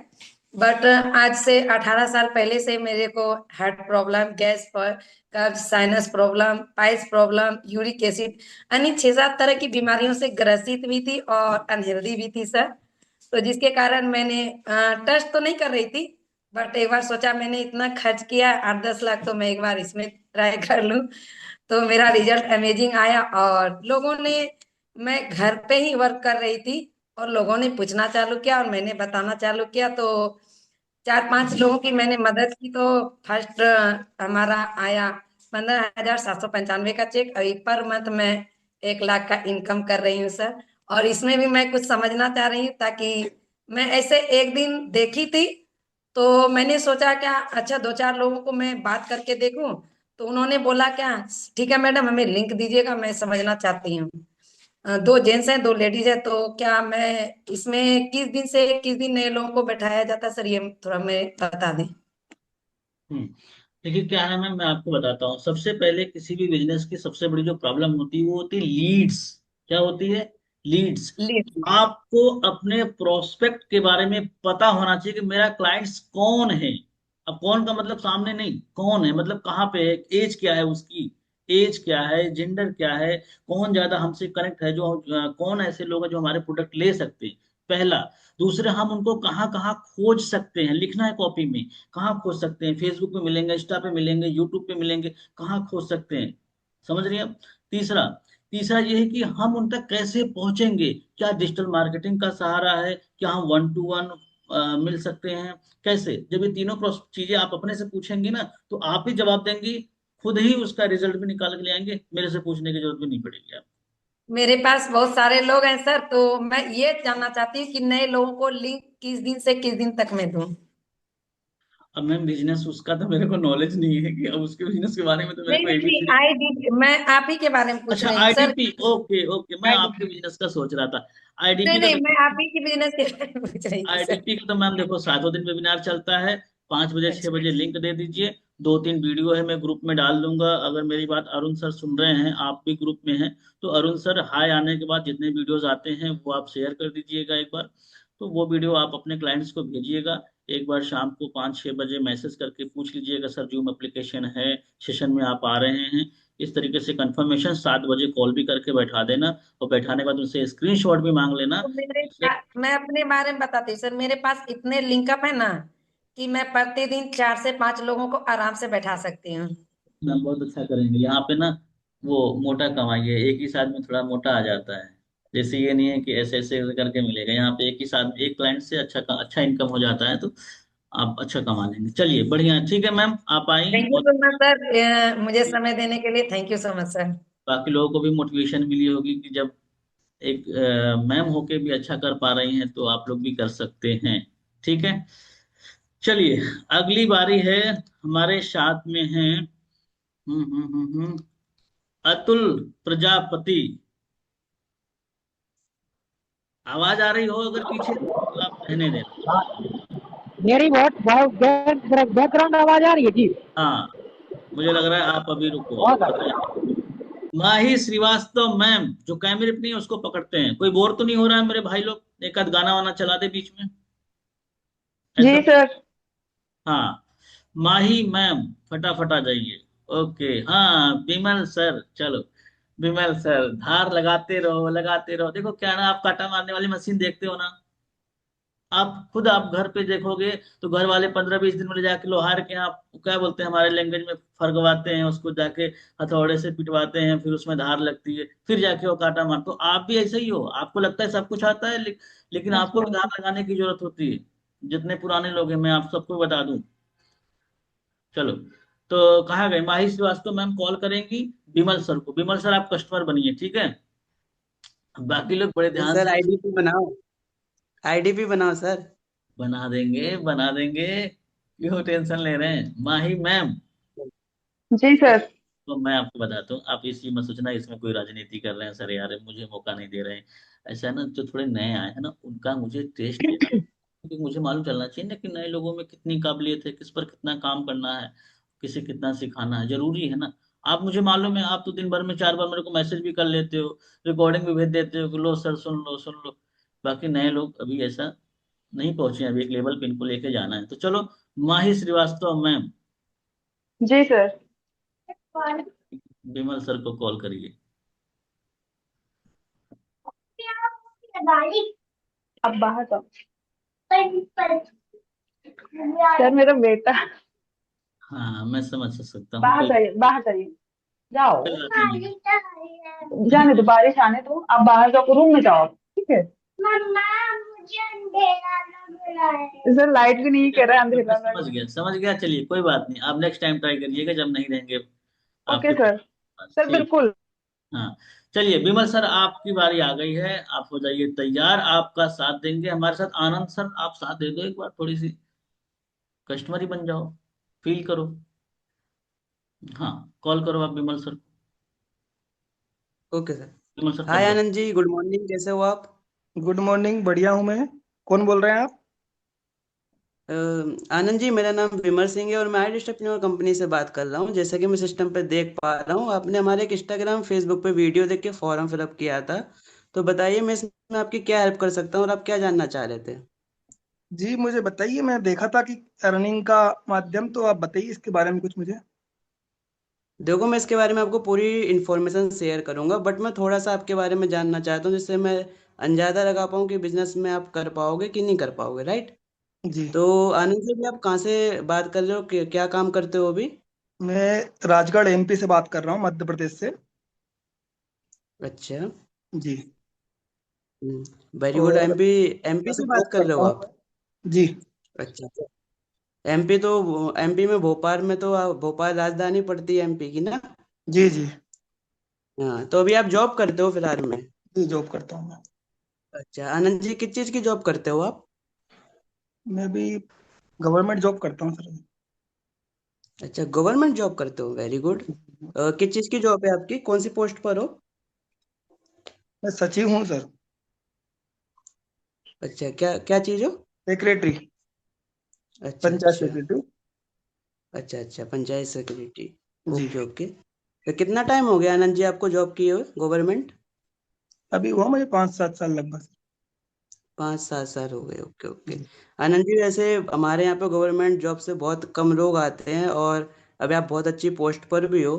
बट आज से 18 साल पहले से मेरे को हार्ट प्रॉब्लम, गैस पर कब्ज, sinus problem, piles problem, uric acid, यानी 6-7 तरह की बीमारियों से ग्रसित भी थी और अनहेल्दी भी थी सर। तो जिसके कारण मैंने टेस्ट तो नहीं कर रही थी, बट एक बार सोचा मैंने इतना खर्च किया 8-10 लाख, तो मैं एक बार इसमें ट्राई कर लूं। तो मेरा रिजल्ट अमेजिंग आया, और लोगों ने, मैं घर पे ही वर्क कर रही थी और लोगों ने पूछना चालू किया और मैंने बताना चालू किया, तो 4-5 लोगों की मैंने मदद की, तो फर्स्ट हमारा आया 15,795 का चेक। अभी पर मंथ मैं 1 लाख का इनकम कर रही हूँ सर। और इसमें भी मैं कुछ समझना चाह रही हूँ, ताकि मैं ऐसे एक दिन देखी थी, तो मैंने सोचा क्या अच्छा 2-4 लोगों को मैं बात करके देखूं। तो उन्होंने बोला क्या, ठीक है मैडम, हमें लिंक दीजिएगा, मैं समझना चाहती हूँ। 2 जेंट्स हैं, 2 लेडीज है, तो क्या मैं इसमें किस दिन से किस दिन नए लोगों को बैठाया जाता है सर, ये थोड़ा मैं बता दें। हम्म देखिए क्या है मैम, मैं आपको बताता हूँ। सबसे पहले किसी भी बिजनेस की सबसे बड़ी जो प्रॉब्लम होती है वो होती है लीड्स। क्या होती है? लीड्स। लीड। आपको अपने प्रोस्पेक्ट के बारे में पता होना चाहिए कि मेरा क्लाइंट्स कौन है। अब कौन का मतलब सामने नहीं, कौन है मतलब कहाँ पे है, एज क्या है उसकी, एज क्या है, जेंडर क्या है, कौन ज्यादा हमसे कनेक्ट है, जो कौन ऐसे लोग हैं जो हमारे प्रोडक्ट ले सकते हैं, पहला। दूसरा, हम उनको कहाँ कहाँ खोज सकते हैं, लिखना है कॉपी में। कहाँ खोज सकते हैं? फेसबुक पे मिलेंगे, इंस्टा पे मिलेंगे, यूट्यूब पे मिलेंगे, कहाँ खोज सकते हैं? समझ रही हैं आप? तीसरा, तीसरा ये है कि हम उन तक कैसे पहुंचेंगे। क्या डिजिटल मार्केटिंग का सहारा है? क्या हम 1 to 1 मिल सकते हैं? कैसे? जब ये तीनों चीजें आप अपने से पूछेंगी ना, तो आप ही जवाब देंगी, खुद ही उसका रिजल्ट भी निकाल के ले आएंगे, मेरे से पूछने की जरूरत भी नहीं पड़ेगी आप। मेरे पास बहुत सारे लोग हैं सर, तो मैं ये जानना चाहती हूँ कि नए लोगों को लिंक किस दिन से किस दिन तक मैं दूं। अब मैम बिजनेस उसका तो मेरे को नॉलेज नहीं है कि अब उसके बिजनेस के बारे में तो मेरे नहीं को नहीं नहीं, एबीसी। आईडी मैं आप ही के बारे में पूछ अच्छा, रही हूँ सर। आईडीपी, ओके ओके, मैं आपके आईडी, बिजनेस का सोच रहा था। नहीं आईडीपी का नहीं, मैं देखो, आप ही के बिजनेस के बारे में पूछ रही थी सर। आईडीपी का तो मैम देखो 7 दिन वेबिनार चलता है। 5 बजे, छह अच्छा। बजे लिंक दे दीजिए। 2-3 वीडियो है, मैं ग्रुप में डाल दूंगा। अगर मेरी बात अरुण सर सुन रहे हैं, आप भी ग्रुप में हैं, तो अरुण सर हाय आने के बाद जितने वीडियोस आते हैं वो आप शेयर कर दीजिएगा एक बार। तो वो वीडियो आप अपने क्लाइंट्स को भेजिएगा। एक बार शाम को 5-6 बजे मैसेज करके पूछ लीजिएगा, सर जूम एप्लीकेशन है, सेशन में आप आ रहे हैं। इस तरीके से कंफर्मेशन 7 बजे कॉल भी करके बैठा देना, और बैठाने के बाद उनसे स्क्रीनशॉट भी मांग लेना। तो मैं अपने बारे में बताती हूँ सर, मेरे पास इतने लिंकअप है ना कि मैं प्रतिदिन 4 से 5 लोगों को आराम से बैठा सकती हूँ। मैम बहुत अच्छा करेंगे यहाँ पे ना। वो मोटा कमाइए, एक ही साथ में थोड़ा मोटा आ जाता है। जैसे ये नहीं है कि ऐसे ऐसे करके मिलेगा, यहाँ पे एक ही साथ एक क्लाइंट से अच्छा इनकम हो जाता है, तो आप अच्छा कमा लेंगे। चलिए बढ़िया, ठीक है मैम, आप आई। थैंक यू और सो मच सर, मुझे समय देने के लिए thank you so much sir. बाकी लोगों को भी मोटिवेशन मिली होगी कि जब एक मैम होके भी अच्छा कर पा रही हैं, तो आप लोग भी कर सकते हैं। ठीक है, चलिए अगली बारी है। हमारे साथ में है अतुल प्रजापति। आवाज आ रही हो अगर पीछे तो आप रहने देना। मेरी बहुत बैकग्राउंड आवाज आ रही है जी। हाँ, मुझे लग रहा है आप अभी रुको, हाँ अभी सर। बताएं। माही श्रीवास्तव मैम, जो कैमरे पे नहीं है उसको पकड़ते हैं। कोई बोर तो नहीं हो रहा है मेरे भाई लोग? एक आध गाना वाना चला दे बीच में, ऐसा। जी सर। हाँ, माही मैम फटाफट आ जाइए। ओके, हाँ विमल सर, चलो विमल सर, धार लगाते रहो लगाते रहो। देखो क्या ना, आप काटा मारने वाली मशीन देखते हो ना, आप खुद आप घर पे देखोगे तो घर वाले 15-20 दिन में ले जाके लोहार के यहाँ, क्या बोलते हैं हमारे लैंग्वेज में, फरगवाते हैं उसको, जाके हथौड़े से पिटवाते हैं, फिर उसमें धार लगती है, फिर जाके वो काटा मार। तो आप भी ऐसे ही हो, आपको लगता है सब कुछ आता है, लेकिन आपको भी धार लगाने की जरूरत होती है। जितने पुराने लोग हैं मैं आप सबको बता दूं। चलो, तो कहाँ गए माही श्रीवास्तव मैम? कॉल करेंगी विमल सर को। विमल सर आप कस्टमर बनिए, ठीक है? बाकी लोग बड़े तो ध्यान सर से। आईडीपी बनाओ, आईडीपी बनाओ सर। बना देंगे बना देंगे, क्यों टेंशन ले रहे हैं माही मैम? जी सर। तो मैं आपको बताता हूँ, आप इसी मत सोचना इसमें कोई राजनीति कर रहे हैं सर, यार मुझे मौका नहीं दे रहे हैं। ऐसा है ना, जो थोड़े नए आए हैं ना उनका मुझे टेस्ट लेना, क्योंकि मुझे मालूम चलना चाहिए ना कि नए लोगों में कितनी काबिलियत है, किस पर कितना काम करना है, किसे कितना सिखाना है, जरूरी है ना। आप, मुझे मालूम है आप तो दिन भर में 4 बार मेरे को मैसेज भी कर लेते हो, रिकॉर्डिंग भी भेज देते हो कि लो सर सुन लो सुन लो। बाकी नए लोग अभी ऐसा नहीं पहुंचे हैं, अभी एक लेवल पे इनको लेके जाना है। तो चलो, माही श्रीवास्तव मैम, जी सर। विमल सर को कॉल करिए। अब बाहर जाओ। सर मेरा बेटा। हाँ, मैं समझ सकता हूँ, बाहर कोई जाइए, बाहर जाइए, जाओ। कोई बात नहीं। नहीं, जाने दो, बारिश आने दो, आप बाहर जाओ, रूम में जाओ, ठीक है। सर लाइट भी नहीं कह रहा है, मैं अंधेरा लग समझ गया, समझ गया। चलिए कोई बात नहीं, आप नेक्स्ट टाइम ट्राई करिएगा जब नहीं रहेंगे रहा। ओके आपके सर। पास। सर ठीक। बिल्कुल। हाँ, चलिए विमल सर, आपकी बारी आ गई है, आप हो जाइए तैयार, आपका साथ देंगे हमारे साथ। आनंद सर, आप साथ दे दो एक बार, थोड़ी सी कस्टमर ही बन जाओ, फील करो। हाँ, कॉल करो आप विमल सर को। Okay sir. विमल सर कर हाय दो। आनंद जी, गुड मॉर्निंग, कैसे हो आप? गुड मॉर्निंग, बढ़िया हूँ मैं। कौन बोल रहे हैं आप? अ, आनंद जी, मेरा नाम विमल सिंह है और मैं आई डिस्ट्रप्रेन्योर कंपनी से बात कर रहा हूँ। जैसा कि मैं सिस्टम पे देख पा रहा हूँ, आपने हमारे एक इंस्टाग्राम फेसबुक पे वीडियो देख के फॉर्म फिलअप किया था। तो बताइए, मैं इसमें आपकी क्या हेल्प कर सकता हूँ और आप क्या जानना चाह रहे थे? जी मुझे बताइए, मैं देखा था कि अर्निंग का माध्यम, तो आप बताइए इसके बारे में कुछ मुझे। देखो, मैं इसके बारे में आपको पूरी इन्फॉर्मेशन शेयर करूंगा, बट मैं थोड़ा सा आपके बारे में जानना चाहता हूँ जिससे मैं अंदाजा लगा पाऊँ कि बिजनेस में आप कर पाओगे कि नहीं कर पाओगे, राइट? जी। तो आनंद जी, अभी आप कहाँ से बात कर रहे हो, क्या काम करते हो अभी? मैं राजगढ़ एमपी से बात कर रहा हूँ, मध्य प्रदेश से। अच्छा। जी। Very good. और एमपी? एमपी अभी से जॉब बात कर रहे करता हो हूँ आप? मैं। जी। अच्छा अच्छा। एमपी तो, एमपी में भोपाल में तो भोपाल राजधानी पड़ती है एमपी की ना? जी जी। हाँ, तो अभी आप जॉब करते हो फिलहाल में? जी जॉब करता हूँ मैं। अच्छा आनंद जी, किस चीज़ की जॉब करते हो आप? मैं भी गवर्नमेंट जॉब करता हूँ सर। अच्छा, गवर्नमेंट जॉब करते हो, वेरी गुड। किस चीज़ की जॉब है आपकी, कौन सी पोस्ट पर हो? मैं सचिव हूँ सर। अच्छा, क्या क्या चीज़ हो? सेक्रेटरी। अच्छा पंचायत अच्छा। सेक्रेटरी। अच्छा अच्छा, पंचायत सेक्रेटरी। जी। Okay okay. तो कितना टाइम हो गया आनंद जी आपको जॉब किए हुए गवर्नमेंट? अभी हुआ मुझे 5-7 साल लगभग। 5-7 साल हो गए, ओके ओके। जी। आनंद जी, वैसे हमारे यहाँ पे गवर्नमेंट जॉब से बहुत कम लोग आते हैं और अभी आप बहुत अच्छी पोस्ट पर भी हो।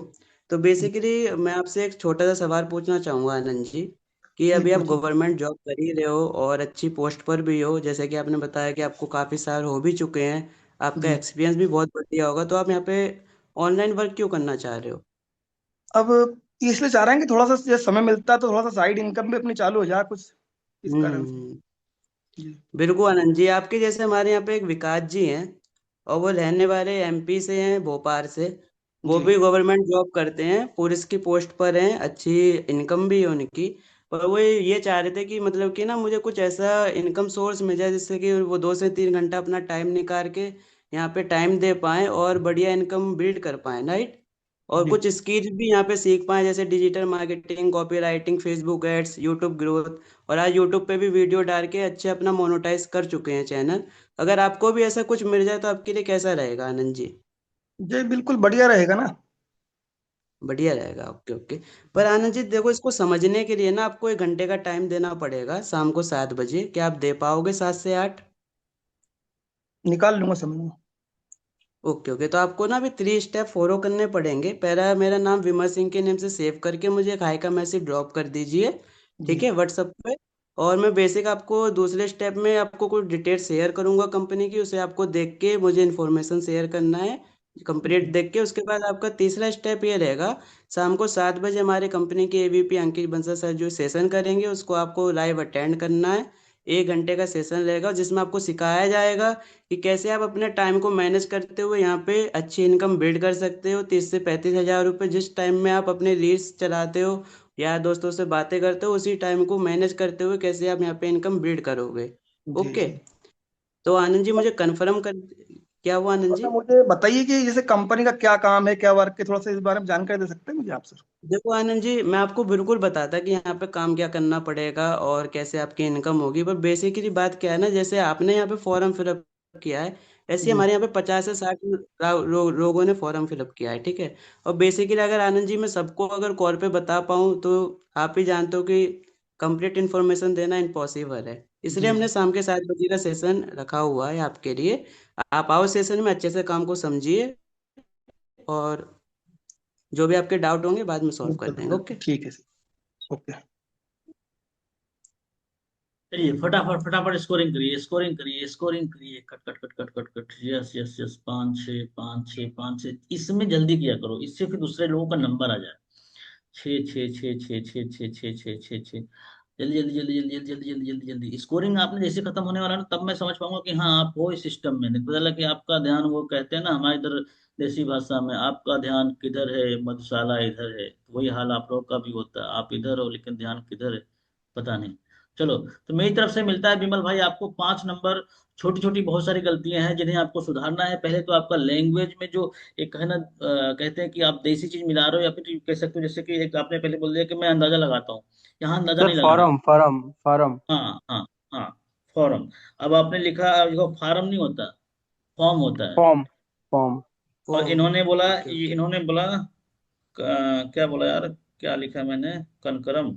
तो बेसिकली मैं आपसे एक छोटा सा सवाल पूछना चाहूँगा आनंद जी, कि जी अभी आप पूछिए। गवर्नमेंट जॉब कर ही रहे हो और अच्छी पोस्ट पर भी हो, जैसे कि आपने बताया कि आपको काफ़ी साल हो भी चुके हैं, आपका जी। एक्सपीरियंस भी बहुत बढ़िया होगा, तो आप यहाँ पे ऑनलाइन वर्क क्यों करना चाह रहे हो? अब इसलिए चाह रहे हैं कि थोड़ा सा जब समय मिलता है तो थोड़ा सा साइड इनकम भी अपनी चालू हो जाए कुछ, इस कारण से। हम्म। जी। बिल्कुल आनंद जी, आपके जैसे हमारे यहाँ पे एक विकास जी हैं और वो रहने वाले एमपी से हैं, भोपाल से। वो जी। भी गवर्नमेंट जॉब करते हैं, पुलिस की पोस्ट पर हैं, अच्छी इनकम भी है उनकी। पर वो ये चाह रहे थे कि मतलब कि ना मुझे कुछ ऐसा इनकम सोर्स मिल जाए जिससे कि वो 2 से 3 घंटा अपना टाइम निकाल के यहाँ पे टाइम दे पाएं और बढ़िया इनकम बिल्ड कर पाएं, राइट? और जी। कुछ स्किल्स भी यहाँ पे सीख पाएं, जैसे digital marketing, copy writing, Facebook ads, YouTube growth. और आज यूट्यूब पे भी वीडियो डाल के अच्छे अपना मोनेटाइज कर चुके हैं चैनल। अगर आपको भी ऐसा कुछ मिल जाए तो आपके लिए कैसा रहेगा आनंद जी? जी बिल्कुल बढ़िया रहेगा ना। बढ़िया रहेगा, ओके ओके। पर आनंद जी देखो, इसको समझने के लिए ना आपको 1 घंटे का टाइम देना पड़ेगा, शाम को 7 बजे। क्या आप दे पाओगे, 7 से 8? निकाल लूंगा समय में। ओके ओके, तो आपको ना अभी 3 स्टेप फॉलो करने पड़ेंगे। पहला, मेरा नाम विमल सिंह के नेम से सेव करके मुझे एक हाई का मैसेज ड्रॉप कर दीजिए, ठीक जी। है, व्हाट्सएप पे। और मैं बेसिक आपको दूसरे स्टेप में आपको कुछ डिटेल शेयर करूंगा कंपनी की, उसे आपको देख के मुझे इन्फॉर्मेशन शेयर करना है, कंप्लीट जी। देख के। उसके बाद आपका तीसरा स्टेप ये रहेगा, शाम को 7 बजे हमारे कंपनी के एवीपी अंकित बंसल सर जो सेशन करेंगे उसको आपको लाइव अटेंड करना है। 1 घंटे का सेशन रहेगा जिसमें आपको सिखाया जाएगा कि कैसे आप अपने टाइम को मैनेज करते हुए यहाँ पे अच्छी इनकम बिल्ड कर सकते हो। 30 से 35 हज़ार रुपये जिस टाइम में आप अपने रील्स चलाते हो या दोस्तों से बातें करते हो, उसी टाइम को मैनेज करते हुए कैसे आप यहाँ पे इनकम बिल्ड करोगे। जी। ओके। जी। तो आनंद जी, मुझे कंफर्म कर, क्या हुआ आनंद थोड़ा सा जी? मुझे बताइए कि जैसे कंपनी का क्या काम है, क्या वर्क है, थोड़ा सा इस बारे में जानकारी दे सकते हैं मुझे आप सर? देखो आनंद जी, मैं आपको बिल्कुल बताता कि यहाँ पे काम क्या करना पड़ेगा और कैसे आपकी इनकम होगी, पर बेसिकली बात क्या है ना, जैसे आपने यहाँ पे फॉर्म फिलअप किया है, ऐसे ही जी। हमारे यहाँ पे 50 से 60 लोगों ने फॉर्म फिलअप किया है, ठीक है। और बेसिकली अगर आनंद जी मैं सबको अगर कॉल पे बता पाऊँ तो आप ही जानते हो कि कंप्लीट इन्फॉर्मेशन देना इम्पॉसिबल है, इसलिए जी। हमने शाम के 7 बजे का सेशन रखा हुआ है आपके लिए। आप आओ सेशन में, अच्छे से काम को समझिए और जो भी आपके डाउट होंगे बाद में सॉल्व कर बिल्कुल देंगे, बिल्कुल ओके। ठीक है सर। ओके। चलिए फटाफट फटाफट स्कोरिंग करिए, स्कोरिंग करिए, स्कोरिंग करिए, cut cut cut cut cut cut, yes yes yes, 5 6 5 6 5 6। इसमें जल्दी किया करो, इससे फिर दूसरे लोगों का नंबर आ जाए। 6 6 6 6 6 6 6 6 6। जल्दी जल्दी जल्दी जल्दी जल्दी जल्दी जल्दी जल्दी जल्दी। स्कोरिंग आपने जैसे खत्म होने वाला ना, तब मैं समझ पाऊंगा कि हाँ आप हो इस सिस्टम में। नहीं पता लगा कि आपका ध्यान, वो कहते हैं ना हमारे इधर देसी भाषा में, आपका ध्यान किधर है, मधुशाला इधर है। तो वही हाल आप लोग का भी होता है, आप इधर हो लेकिन ध्यान किधर है पता नहीं। चलो, तो मेरी तरफ से मिलता है विमल भाई आपको 5 नंबर। छोटी छोटी बहुत सारी गलतियां हैं जिन्हें आपको सुधारना है। पहले तो आपका लैंग्वेज में जो एक है ना, कहते हैं कि आप देसी चीज मिला रहे हो, या फिर कह सकते हो जैसे कि एक आपने पहले बोल दिया कि मैं अंदाजा लगाता हूँ, यहाँ अंदाजा सर नहीं लगाना। Farm farm farm. हाँ हाँ हाँ, फॉर्म। अब आपने लिखा, अब देखो फार्म नहीं होता, फॉर्म होता है। Form form. और फॉर्म। इन्होंने बोला, ओके ओके। ये इन्होंने बोला क्या बोला यार, क्या लिखा मैंने, कनकरम।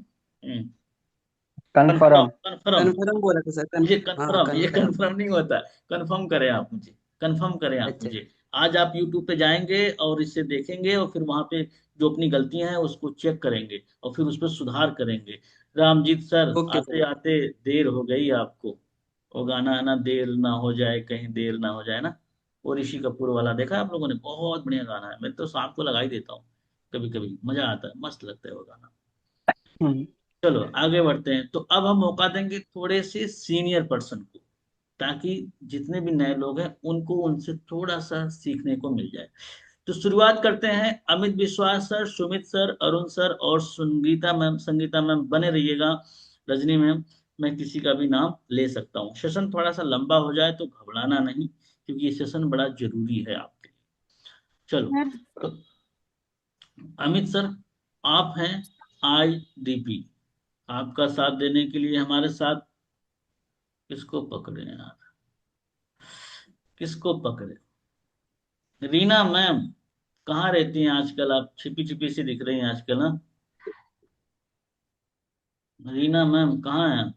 Confirm confirm. कन्फर्म। कन्फर्म बोला था सर, ये हाँ कंफर्म, ये कन्फर्म। कंफर्म नहीं होता। कंफर्म करें आप मुझे, कंफर्म करें आप अच्छा। मुझे। आज आप यूट्यूब पे जाएंगे और इसे देखेंगे, और फिर वहां पे जो अपनी गलतियां हैं उसको चेक करेंगे, और फिर उस पर सुधार करेंगे। रामजीत सर, ओके आते सर। आते देर हो गई आपको। वो गाना है ना, देर ना हो जाए कहीं, देर ना हो जाए ना, वो ऋषि कपूर वाला देखा आप लोगों ने? बहुत बढ़िया गाना है, मैं तो शाम को लगा ही देता हूँ कभी कभी, मजा आता है, मस्त लगता है वो गाना। हम्म। चलो आगे बढ़ते हैं। तो अब हम मौका देंगे थोड़े से सीनियर पर्सन को, ताकि जितने भी नए लोग हैं उनको उनसे थोड़ा सा सीखने को मिल जाए। तो शुरुआत करते हैं। अमित विश्वास sir, Sumit sir, Arun sir और संगीता मैम। संगीता मैम बने रहिएगा। रजनी मैम, मैं किसी का भी नाम ले सकता हूँ। सेशन थोड़ा सा लंबा हो जाए तो घबराना नहीं, क्योंकि ये सेशन बड़ा जरूरी है आपके लिए। चलो, तो अमित सर, आप हैं आईडीपी। आपका साथ देने के लिए हमारे साथ, किसको पकड़े यार, किसको पकड़े? रीना मैम, कहाँ रहती हैं आजकल आप? छिपी छिपी सी दिख रही हैं आजकल ना। रीना मैम कहाँ हैं?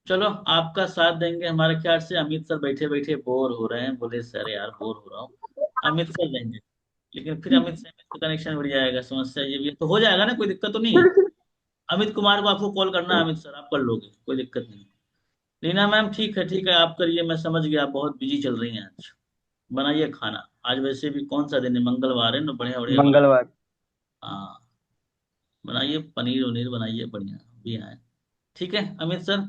चलो, आपका साथ देंगे हमारे ख्याल से। अमित सर बैठे बैठे बोर हो रहे हैं, बोले सर यार बोर हो रहा हूँ, अमित सर देंगे। लेकिन फिर अमित से कनेक्शन बढ़ जाएगा, समस्या ये भी है। तो हो जाएगा ना, कोई दिक्कत तो नहीं है? अमित कुमार को आपको कॉल करना है, अमित सर आप कर लोगे, कोई दिक्कत नहीं। रीना मैम ठीक है, ठीक है, आप करिए, मैं समझ गया आप बहुत बिजी चल रही हैं आज। बनाइए खाना, आज वैसे भी कौन सा दिन है, मंगलवार है ना, बढ़िया बढ़िया बनाइए। मंगलवार। हाँ, बनाइए पनीर वनीर बनाइए, बढ़िया भी आए। ठीक है अमित सर,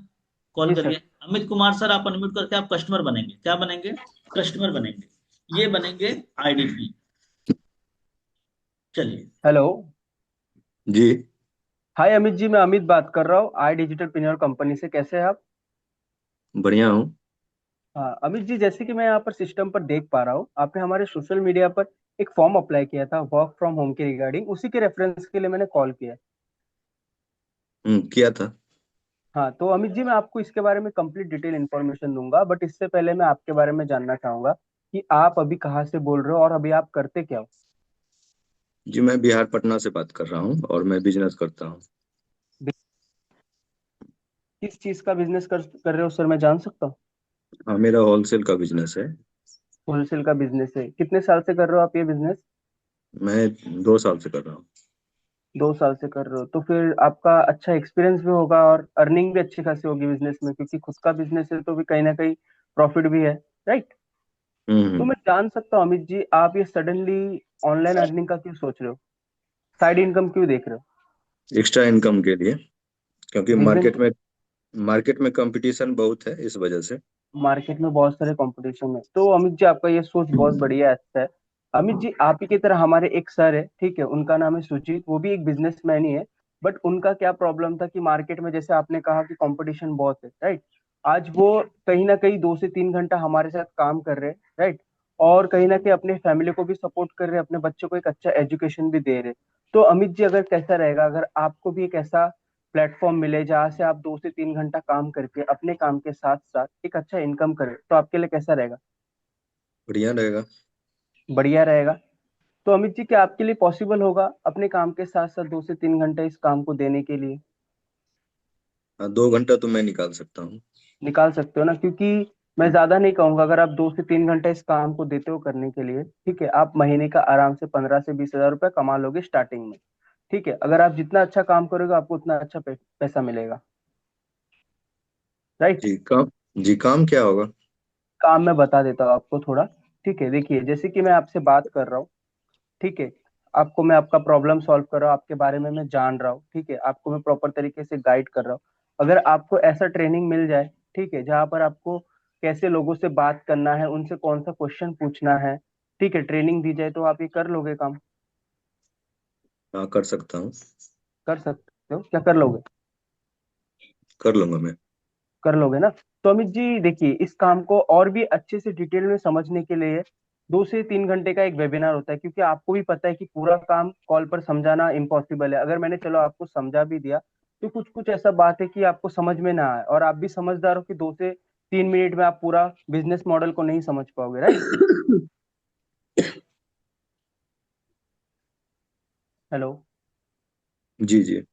कॉल जी सर। करिए। अमित कुमार सर, आप अनम्यूट करके आप कस्टमर बनेंगे। क्या बनेंगे? कस्टमर बनेंगे, ये बनेंगे आईडीपी। चलिए। हेलो। जी। हाय अमित जी, मैं अमित बात कर रहा हूँ आई डिजिटल प्रीमियर कंपनी से। कैसे हैं आप? बढ़िया हूँ। हाँ अमित जी, जैसे कि मैं यहाँ पर सिस्टम पर देख पा रहा हूँ, आपने हमारे सोशल मीडिया पर एक फॉर्म अप्लाई किया था वर्क फ्रॉम होम के रिगार्डिंग, उसी के रेफरेंस के लिए मैंने कॉल किया है। किया था। हाँ तो अमित जी, मैं आपको इसके बारे में कंप्लीट डिटेल इन्फॉर्मेशन दूंगा, बट इससे पहले मैं आपके बारे में जानना चाहूंगा कि आप अभी कहाँ से बोल रहे हो और अभी आप करते क्या हो? जी, मैं बिहार पटना से बात कर रहा हूँ और मैं बिजनेस करता हूँ। किस चीज का बिजनेस कर रहे हो सर, मैं जान सकता हूँ? हाँ, मेरा होलसेल का बिजनेस है। होलसेल का बिजनेस है, कितने साल से कर रहे हो आप ये बिजनेस? मैं 2 साल से कर रहा हूँ। 2 साल से कर रहे हो, तो फिर आपका अच्छा एक्सपीरियंस भी होगा और अर्निंग भी अच्छी खासी होगी बिजनेस में, क्योंकि खुद का बिजनेस है तो भी कहीं ना कहीं प्रॉफिट भी है, राइट? तो हम्म। मैं जान सकता हूँ अमित जी, आप ये सडनली ऑनलाइन अर्निंग का क्यों सोच रहे हो? साइड इनकम क्यों देख रहे हो? एक्स्ट्रा इनकम के लिए, क्योंकि रीजन? मार्केट में कंपटीशन बहुत है, इस वजह से। मार्केट में बहुत सारे कंपटीशन है, तो अमित जी आपका ये सोच बहुत बढ़िया है, अच्छा है। अमित जी, आप ही की तरह हमारे एक सर है, ठीक है, उनका नाम है सुजीत, वो भी एक बिजनेसमैन ही है। बट उनका क्या प्रॉब्लम था कि मार्केट में जैसे आपने कहा कि कंपटीशन बहुत है, राइट? आज वो कहीं ना कहीं 2 से 3 घंटा हमारे साथ काम कर रहे हैं, राइट? और कहीं ना कहीं अपने फैमिली को भी सपोर्ट कर रहे हैं, अपने बच्चों को एक अच्छा एजुकेशन भी दे रहे हैं। तो अमित जी, अगर कैसा रहेगा अगर आपको भी एक ऐसा प्लेटफॉर्म मिले जहां से आप 2 से 3 घंटा काम करके अपने काम के साथ साथ एक अच्छा इनकम करें, तो आपके लिए कैसा रहेगा? बढ़िया रहेगा। बढ़िया रहेगा। तो अमित जी, क्या आपके लिए पॉसिबल होगा अपने काम के साथ साथ 2 से 3 घंटे इस काम को देने के लिए? हाँ, 2 घंटा तो मैं निकाल सकता हूँ। निकाल सकते हो ना? क्योंकि मैं ज्यादा नहीं कहूंगा, अगर आप 2 से 3 घंटे इस काम को देते हो करने के लिए, ठीक है, आप महीने का आराम से 15 से 20 हजार रुपये कमा लोगे स्टार्टिंग में। ठीक है, अगर आप जितना अच्छा काम करोगे आपको उतना अच्छा पैसा मिलेगा, राइट। काम क्या होगा? काम मैं बता देता हूँ आपको थोड़ा। ठीक है, देखिए जैसे कि मैं आपसे बात कर रहा हूँ, ठीक है, आपको मैं आपका प्रॉब्लम सॉल्व कर रहा हूँ, आपके बारे में मैं जान रहा हूँ, ठीक है, आपको मैं प्रॉपर तरीके से गाइड कर रहा हूँ। अगर आपको ऐसा ट्रेनिंग मिल जाए, ठीक है, जहाँ पर आपको कैसे लोगों से बात करना है, उनसे कौन सा क्वेश्चन पूछना है, ठीक है, ट्रेनिंग दी जाए, तो आप ये कर लोगे काम? हाँ, कर सकता हूँ। कर सकते हो क्या? कर लोगे? कर लूंगा मैं। कर लोगे ना? तो अमित जी देखिए, इस काम को और भी अच्छे से डिटेल में समझने के लिए 2 से 3 घंटे का एक वेबिनार होता है, क्योंकि आपको भी पता है कि पूरा काम कॉल पर समझाना इम्पॉसिबल है। अगर मैंने चलो आपको समझा भी दिया तो कुछ कुछ ऐसा बात है कि आपको समझ में ना आए, और आप भी समझदार हो कि 2 से 3 मिनट में आप पूरा बिजनेस मॉडल को नहीं समझ पाओगे, राइट? हेलो। जी जी, तो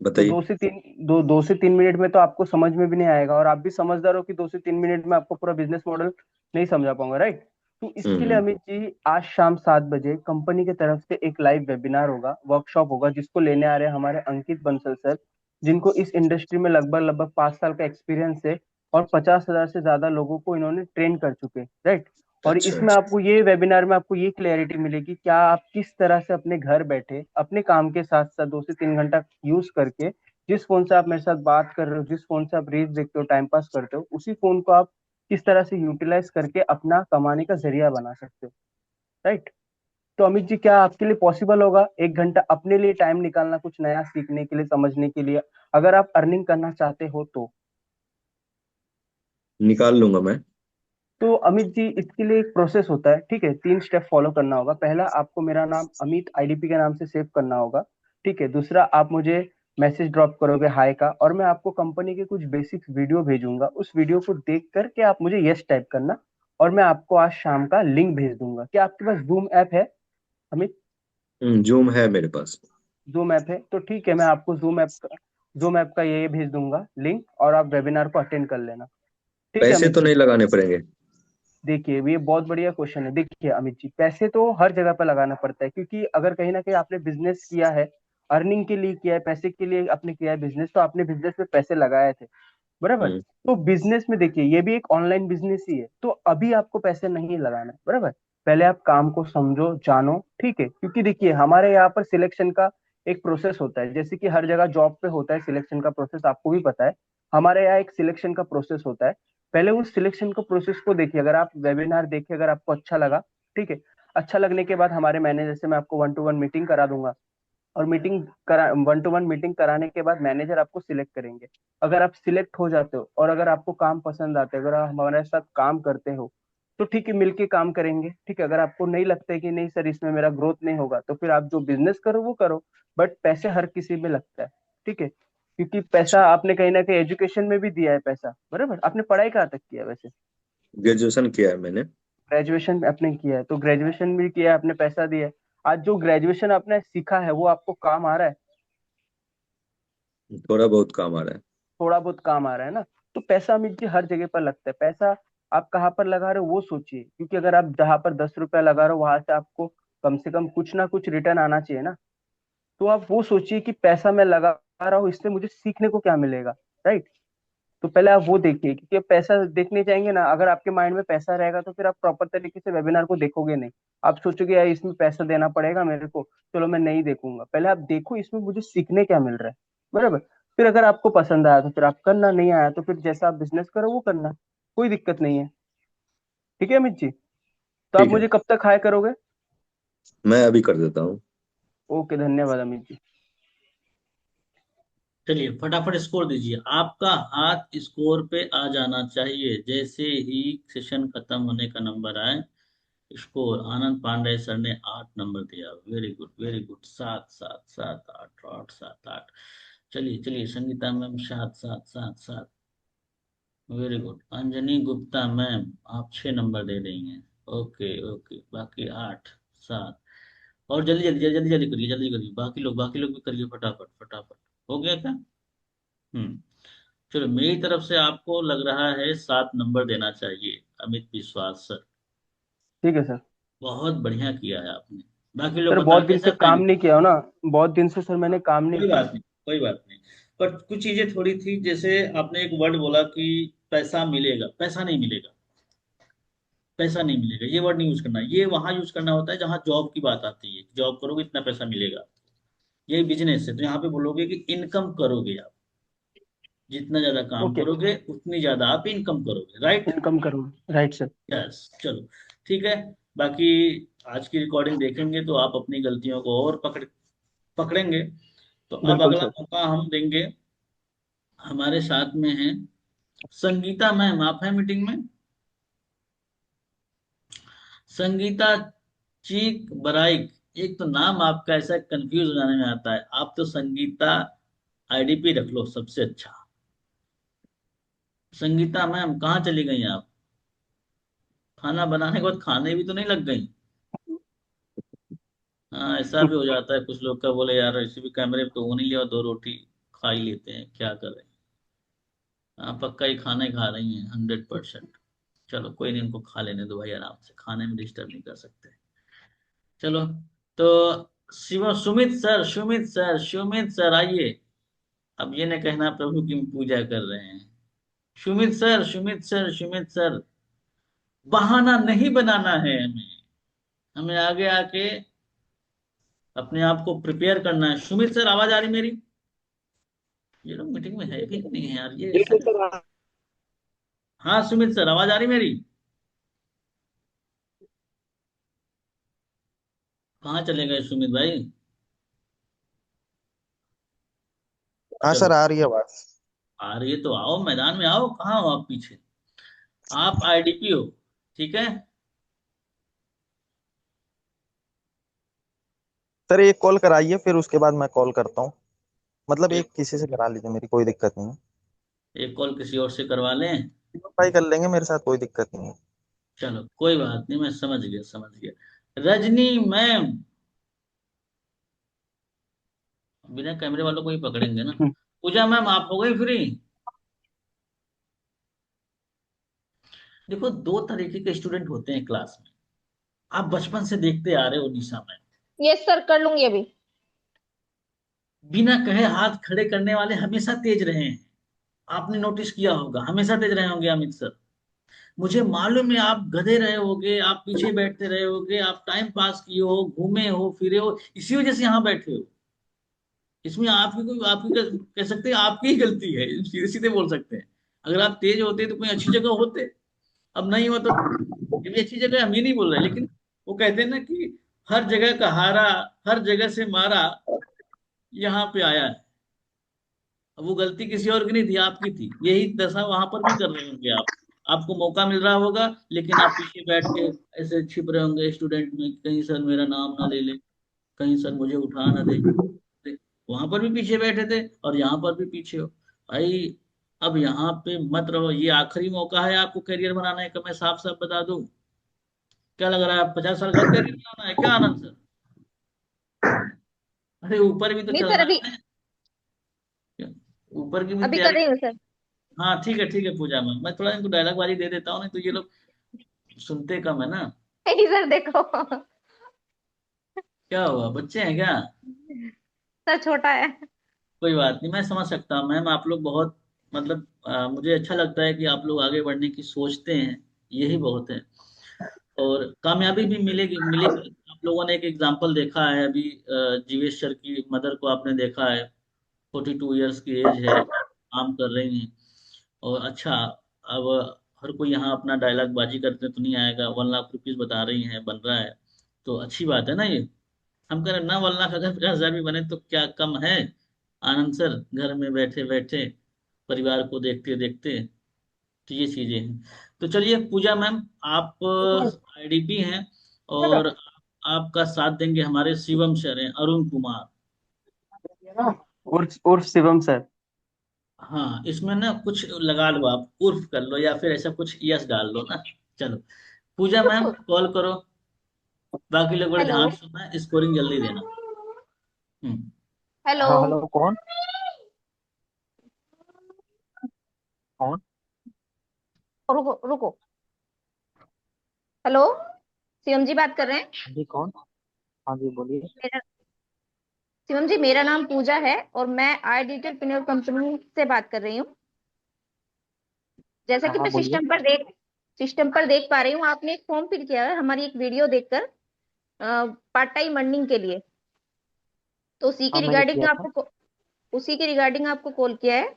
बताइए। 2 से 3 मिनट में तो आपको समझ में भी नहीं आएगा, और आप भी समझदार हो कि 2 से 3 मिनट में आपको पूरा बिजनेस मॉडल नहीं समझा पाऊंगा, राइट? तो इसके लिए हम्म। अमित जी आज शाम 7 बजे कंपनी की तरफ से एक लाइव वेबिनार होगा, वर्कशॉप होगा, जिसको लेने आ रहे हैं हमारे अंकित बंसल सर, जिनको इस इंडस्ट्री में लगभग लगभग 5 साल का एक्सपीरियंस है, और 50,000 से ज्यादा लोगों को इन्होंने ट्रेन कर चुके हैं, राइट? और अच्छा इसमें अच्छा। आपको ये वेबिनार में आपको ये क्लैरिटी मिलेगी क्या आप किस तरह से अपने घर बैठे अपने काम के साथ साथ 2 से 3 घंटा यूज करके, जिस फोन से आप मेरे साथ बात कर रहे हो, जिस फोन से आप रील्स देखते हो, टाइम पास करते हो, उसी फोन को आप किस तरह से यूटिलाइज करके अपना कमाने का जरिया बना सकते हो, राइट? तो अमित जी, क्या आपके लिए पॉसिबल होगा 1 घंटा अपने लिए टाइम निकालना, कुछ नया सीखने के लिए, समझने के लिए, अगर आप अर्निंग करना चाहते हो तो? निकाल लूंगा मैं। तो अमित जी, इसके लिए एक प्रोसेस होता है, ठीक है, 3 स्टेप फॉलो करना होगा। पहला, आपको मेरा नाम अमित आईडीपी के नाम से सेव करना होगा, ठीक है। दूसरा, आप मुझे मैसेज ड्रॉप करोगे हाय का, और मैं आपको कंपनी के कुछ बेसिक वीडियो भेजूंगा, उस वीडियो को देख करके आप मुझे यस टाइप करना, और मैं आपको आज शाम का लिंक भेज दूंगा। क्या आपके पास जूम ऐप है अमित? जूम है मेरे पास। जूम ऐप है तो ठीक है, मैं आपको जूम ऐप का ये भेज दूंगा लिंक, और आप वेबिनार को अटेंड कर लेना, ठीक है पैसे अमित तो जी? नहीं लगाने पड़ेंगे? देखिए, ये बहुत बढ़िया क्वेश्चन है। देखिए अमित जी, पैसे तो हर जगह पर लगाना पड़ता है, क्योंकि अगर कहीं ना कहीं आपने बिजनेस किया है, अर्निंग के लिए किया है, पैसे के लिए आपने किया है बिजनेस, तो आपने बिजनेस में पैसे लगाए थे, बराबर? हम्म। तो बिजनेस में देखिए, ये भी एक ऑनलाइन बिजनेस ही है, तो अभी आपको पैसे नहीं लगाना है, बराबर? पहले आप काम को समझो, जानो, ठीक है, क्योंकि देखिए हमारे यहाँ पर सिलेक्शन का एक प्रोसेस होता है, जैसे कि हर जगह जॉब पे होता है सिलेक्शन का प्रोसेस, आपको भी पता है। हमारे यहाँ एक सिलेक्शन का प्रोसेस होता है। पहले उस सिलेक्शन का प्रोसेस को देखिए, अगर आप वेबिनार देखिए, अगर आपको अच्छा लगा, ठीक है, अच्छा लगने के बाद हमारे मैनेजर से मैं आपको 1 to 1 मीटिंग करा दूंगा, और मीटिंग करा 1 to 1 मीटिंग कराने के बाद मैनेजर आपको सिलेक्ट करेंगे। अगर आप सिलेक्ट हो जाते हो और अगर आपको काम पसंद आता है, अगर आप हमारे साथ काम करते हो, तो ठीक है, मिलके काम करेंगे, ठीक है। अगर आपको नहीं लगता है कि नहीं सर, इसमें मेरा ग्रोथ नहीं होगा, तो फिर आप जो बिजनेस करो वो करो, बट पैसे हर किसी में लगता है, ठीक है, क्योंकि पैसा आपने कहीं ना कहीं एजुकेशन में भी दिया है पैसा, बराबर? आपने पढ़ाई कहाँ तक किया है वैसे? ग्रेजुएशन किया है मैंने। ग्रेजुएशन आपने किया है, तो ग्रेजुएशन भी किया है, आपने पैसा दिया है। आज जो ग्रेजुएशन आपने सीखा है वो आपको काम आ रहा है? थोड़ा बहुत काम आ रहा है। थोड़ा बहुत काम आ रहा है ना? तो पैसा अमित जी हर जगह पर लगता है। पैसा आप कहाँ पर लगा रहे हो वो सोचिए, क्योंकि अगर आप जहाँ पर 10 रुपया लगा रहे हो वहां से आपको कम से कम कुछ ना कुछ रिटर्न आना चाहिए ना। तो आप वो सोचिए कि पैसा मैं लगा रहा हूँ, इससे मुझे सीखने को क्या मिलेगा, राइट? तो पहले आप वो देखिए, क्योंकि आप पैसा देखने जाएंगे ना, अगर आपके माइंड में पैसा रहेगा तो फिर आप प्रॉपर तरीके से वेबिनार को देखोगे नहीं। आप सोचोगे यार इसमें पैसा देना पड़ेगा मेरे को, चलो मैं नहीं देखूंगा। पहले आप देखो इसमें मुझे सीखने क्या मिल रहा है, बराबर? फिर अगर आपको पसंद आया तो फिर आप करना, नहीं आया तो फिर जैसा आप बिजनेस करो वो करना, कोई दिक्कत नहीं है, ठीक है अमित जी? तो आप ठीक है, मुझे कब तक हाय करोगे? मैं अभी कर देता हूँ। ओके, धन्यवाद अमित जी। चलिए फटाफट स्कोर दीजिए, आपका हाथ स्कोर पे आ जाना चाहिए जैसे ही सेशन खत्म होने का नंबर आए। स्कोर, आनंद पांडे सर ने 8 नंबर दिया, वेरी गुड वेरी गुड, 7 7 7 8 8 7 8। चलिए चलिए, Sangeeta ma'am 7 7 7 7, very good. Anjani Gupta ma'am, आप 6 नंबर दे रही हैं, ओके ओके, बाकी 8 7। और जल्दी जल्दी जल्दी जल्दी जल्दी करिए, जल्दी करिए, बाकी लोग भी करिए, फटाफट फटाफट। हो गया क्या? हम्म। चलो, मेरी तरफ से आपको लग रहा है 7 नंबर देना चाहिए, अमित विश्वास सर। ठीक है सर। बहुत बढ़िया किया है आपने, बाकी लोग सर बता बहुत दिन कैसा से काम टाइम। नहीं किया हो ना, बहुत दिन से सर मैंने काम नहीं कोई किया। बात नहीं, कोई बात नहीं। पर कुछ चीजें थोड़ी थी, जैसे आपने एक वर्ड बोला कि पैसा मिलेगा, पैसा नहीं मिलेगा, पैसा नहीं मिलेगा, ये वर्ड नहीं यूज करना। ये वहां यूज करना होता है जहां जॉब की बात आती है, जॉब करोगे इतना पैसा मिलेगा। यही बिजनेस है, तो यहाँ पे बोलोगे कि इनकम करोगे आप, जितना ज्यादा काम ओके, करोगे उतनी ज्यादा आप इनकम करोगे, राइट। इनकम करूँ, राइट सर। यस, चलो ठीक है। बाकी आज की रिकॉर्डिंग देखेंगे तो आप अपनी गलतियों को और पकड़ेंगे। तो अब बिल्कुल अगला सर। मौका हम देंगे, हमारे साथ में है संगीता मैम, आप हैं मीटिंग में? संगीता चीक बराइक, एक तो नाम आपका ऐसा कंफ्यूज हो जाने में आता है, आप तो संगीता आईडीपी रख लो सबसे अच्छा। संगीता मैम कहाँ चली गई आप? खाना बनाने के बाद खाने भी तो नहीं लग गई? हाँ, ऐसा भी हो जाता है कुछ लोग का, बोले यार इसी भी कैमरे पे तो हो नहीं लिया, 2 रोटी खा ही लेते हैं, क्या करें। हाँ, पक्का ही खाने खा रही हैं 100%। चलो कोई नहीं, उनको खा लेने दो भाई, आराम से, खाने में डिस्टर्ब नहीं कर सकते। चलो, तो शिव सुमित सर, सुमित सर आइए। अब ये न कहना प्रभु की पूजा कर रहे हैं। सुमित सर, बहाना नहीं बनाना है हमें, हमें आगे आके अपने आप को प्रिपेयर करना है। सुमित सर आवाज आ रही मेरी? ये लोग मीटिंग में है भी कि नहीं है यार, ये ऐसा नहीं। हाँ सुमित सर, आवाज आ रही मेरी? कहाँ चले गए सुमित भाई? हाँ चलो, सर, आ रही है आवाज। आ रही है तो आओ, मैदान में आओ, कहाँ हो आप पीछे? आप आईडीपी हो, ठीक है। सर एक कॉल कराइए, फिर उसके बाद मैं कॉल करता हूँ। मतलब एक एक किसी से करा लीजिए, मेरी कोई दिक्कत नहीं है। एक कॉल किसी और से करवा लें? भाई कर लेंगे, मेरे साथ कोई दिक्कत नहीं है। चलो कोई बात नहीं, मैं समझ गया, समझ गया। रजनी मैम, बिना कैमरे वालों को ही पकड़ेंगे ना। पूजा मैम, आप हो गई फ्री? देखो, 2 तरीके के स्टूडेंट होते हैं क्लास में, आप बचपन से देखते आ रहे हो निशा मैम। यस सर, कर लूंगी अभी। बिना कहे हाथ खड़े करने वाले हमेशा तेज रहे हैं, आपने नोटिस किया होगा, हमेशा तेज रहे होंगे अमित सर। मुझे मालूम है आप गधे रहे होगे, आप पीछे बैठते रहे होगे, आप टाइम पास किए हो, घूमे हो, फिरे हो, इसी वजह से यहाँ बैठे हो। इसमें आपकी कोई, आपकी कह सकते हैं आपकी ही गलती है, सीधे सीधे बोल सकते हैं। अगर आप तेज होते तो कोई अच्छी जगह होते, अब नहीं हो तो, ये भी अच्छी जगह हम ये नहीं बोल रहे, लेकिन वो कहते हैं ना कि हर जगह का हारा, हर जगह से मारा, यहाँ पे आया है। अब वो गलती किसी और की नहीं थी, आपकी थी। यही दशा वहां पर भी कर रहे होंगे आप। आपको मौका मिल रहा होगा, लेकिन आप पीछे बैठ के ऐसे छिप रहे होंगे स्टूडेंट में, कहीं सर मेरा नाम ना ले ले, कहीं सर मुझे उठा ना दे। वहां पर भी पीछे बैठे थे और यहाँ पर भी पीछे हो भाई। अब यहाँ पे मत रहो, ये आखिरी मौका है आपको करियर बनाने का, मैं साफ साफ बता दूं। क्या लग रहा है, 50 साल का करियर बनाना है क्या आनंद सर? अरे ऊपर भी तो नहीं सर, चलना अभी है, ऊपर की भी अभी कर तैयारी। रही हूँ सर। हाँ ठीक है पूजा मैम, मैं थोड़ा इनको डायलॉग बाजी दे देता हूँ, नहीं तो ये लोग सुनते कम है ना। नहीं सर, देखो क्या हुआ, बच्चे हैं क्या? सर छोटा है। कोई बात नहीं, मैं समझ सकता हूँ मैम, आप लोग बहुत, मतलब मुझे अच्छा लगता है कि आप लोग आगे बढ़ने की सोचते हैं, यही बहुत है। और कामयाबी भी मिलेगी मिलेगी। आप लोगों ने एक एग्जाम्पल देखा है अभी, जीवेश सर की मदर को आपने देखा है, 42 ईयर्स की एज है, काम कर रही हैं। और अच्छा, अब हर कोई यहाँ अपना डायलॉग बाजी करते तो नहीं आएगा, 1 लाख रुपीज बता रही हैं, बन रहा है, तो अच्छी बात है ना ये। हम कह रहे हैं ना, 1 लाख अगर 50,000 भी बने तो क्या कम है? आनंद सर घर में बैठे बैठे परिवार को देखते देखते, तो ये चीजें हैं। तो चलिए पूजा मैम, आप आईडीपी हैं, और आपका साथ देंगे हमारे शिवम सर हैं, अरुण कुमार। उर्फ शिवम सर। हाँ, इसमें ना कुछ लगा लो, आप उर्फ कर लो या फिर ऐसा कुछ यस डाल लो ना। चलो पूजा मैम कॉल करो, बाकी लोग बड़े हेलो। ध्यान से सुनना, स्कोरिंग जल्दी देना। हम्म। हेलो। हाँ हेलो, कौन कौन? रुको रुको। हेलो, सीएम जी बात कर रहे हैं। जी कौन? हाँ जी बोलिए। मेरा शिवम जी, मेरा नाम पूजा है और मैं आई डिजिटल फिनोर कंपनी से बात कर रही हूँ। जैसा हाँ कि हाँ मैं बोलिए। सिस्टम पर देख पा रही हूँ, आपने एक फॉर्म फिल किया है हमारी एक वीडियो देखकर पार्ट टाइम अर्निंग के लिए। तो हाँ मैंने किया था। उसी के रिगार्डिंग आपको कॉल किया है।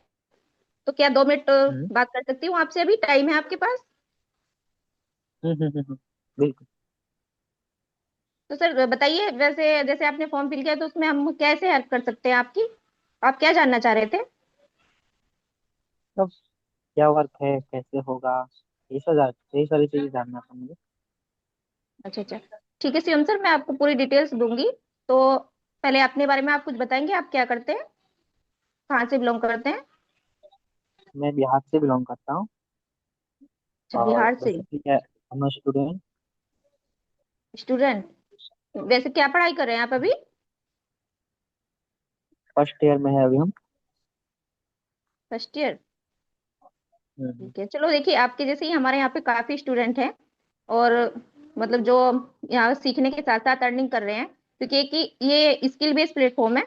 तो क्या 2 मिनट हम्म बात कर सकती हूँ आपसे? अभी टाइम है आपके पास? बिल्कुल। तो सर बताइए, वैसे जैसे आपने फॉर्म फिल किया तो उसमें हम कैसे हेल्प कर सकते हैं आपकी? आप क्या जानना चाह रहे थे? तब क्या वर्क है, कैसे होगा, यही सारी चीजें जानना था मुझे। अच्छा अच्छा, ठीक है शिवम सर, मैं आपको पूरी डिटेल्स दूंगी। तो पहले अपने बारे में आप कुछ बताएंगे, आप क्या करते हैं, कहाँ से बिलोंग करते हैं? मैं बिहार से बिलोंग करता हूँ। अच्छा, और बिहार से। बेसिकली क्या, हम स्टूडेंट। स्टूडेंट। वैसे क्या पढ़ाई कर रहे हैं आप अभी? फर्स्ट ईयर में है अभी हम। First year. हम्म ठीक है, चलो देखिए, आपके जैसे ही हमारे यहाँ पे काफी स्टूडेंट हैं और मतलब जो यहाँ सीखने के साथ साथ अर्निंग कर रहे हैं, क्योंकि कि ये स्किल बेस्ड प्लेटफॉर्म है।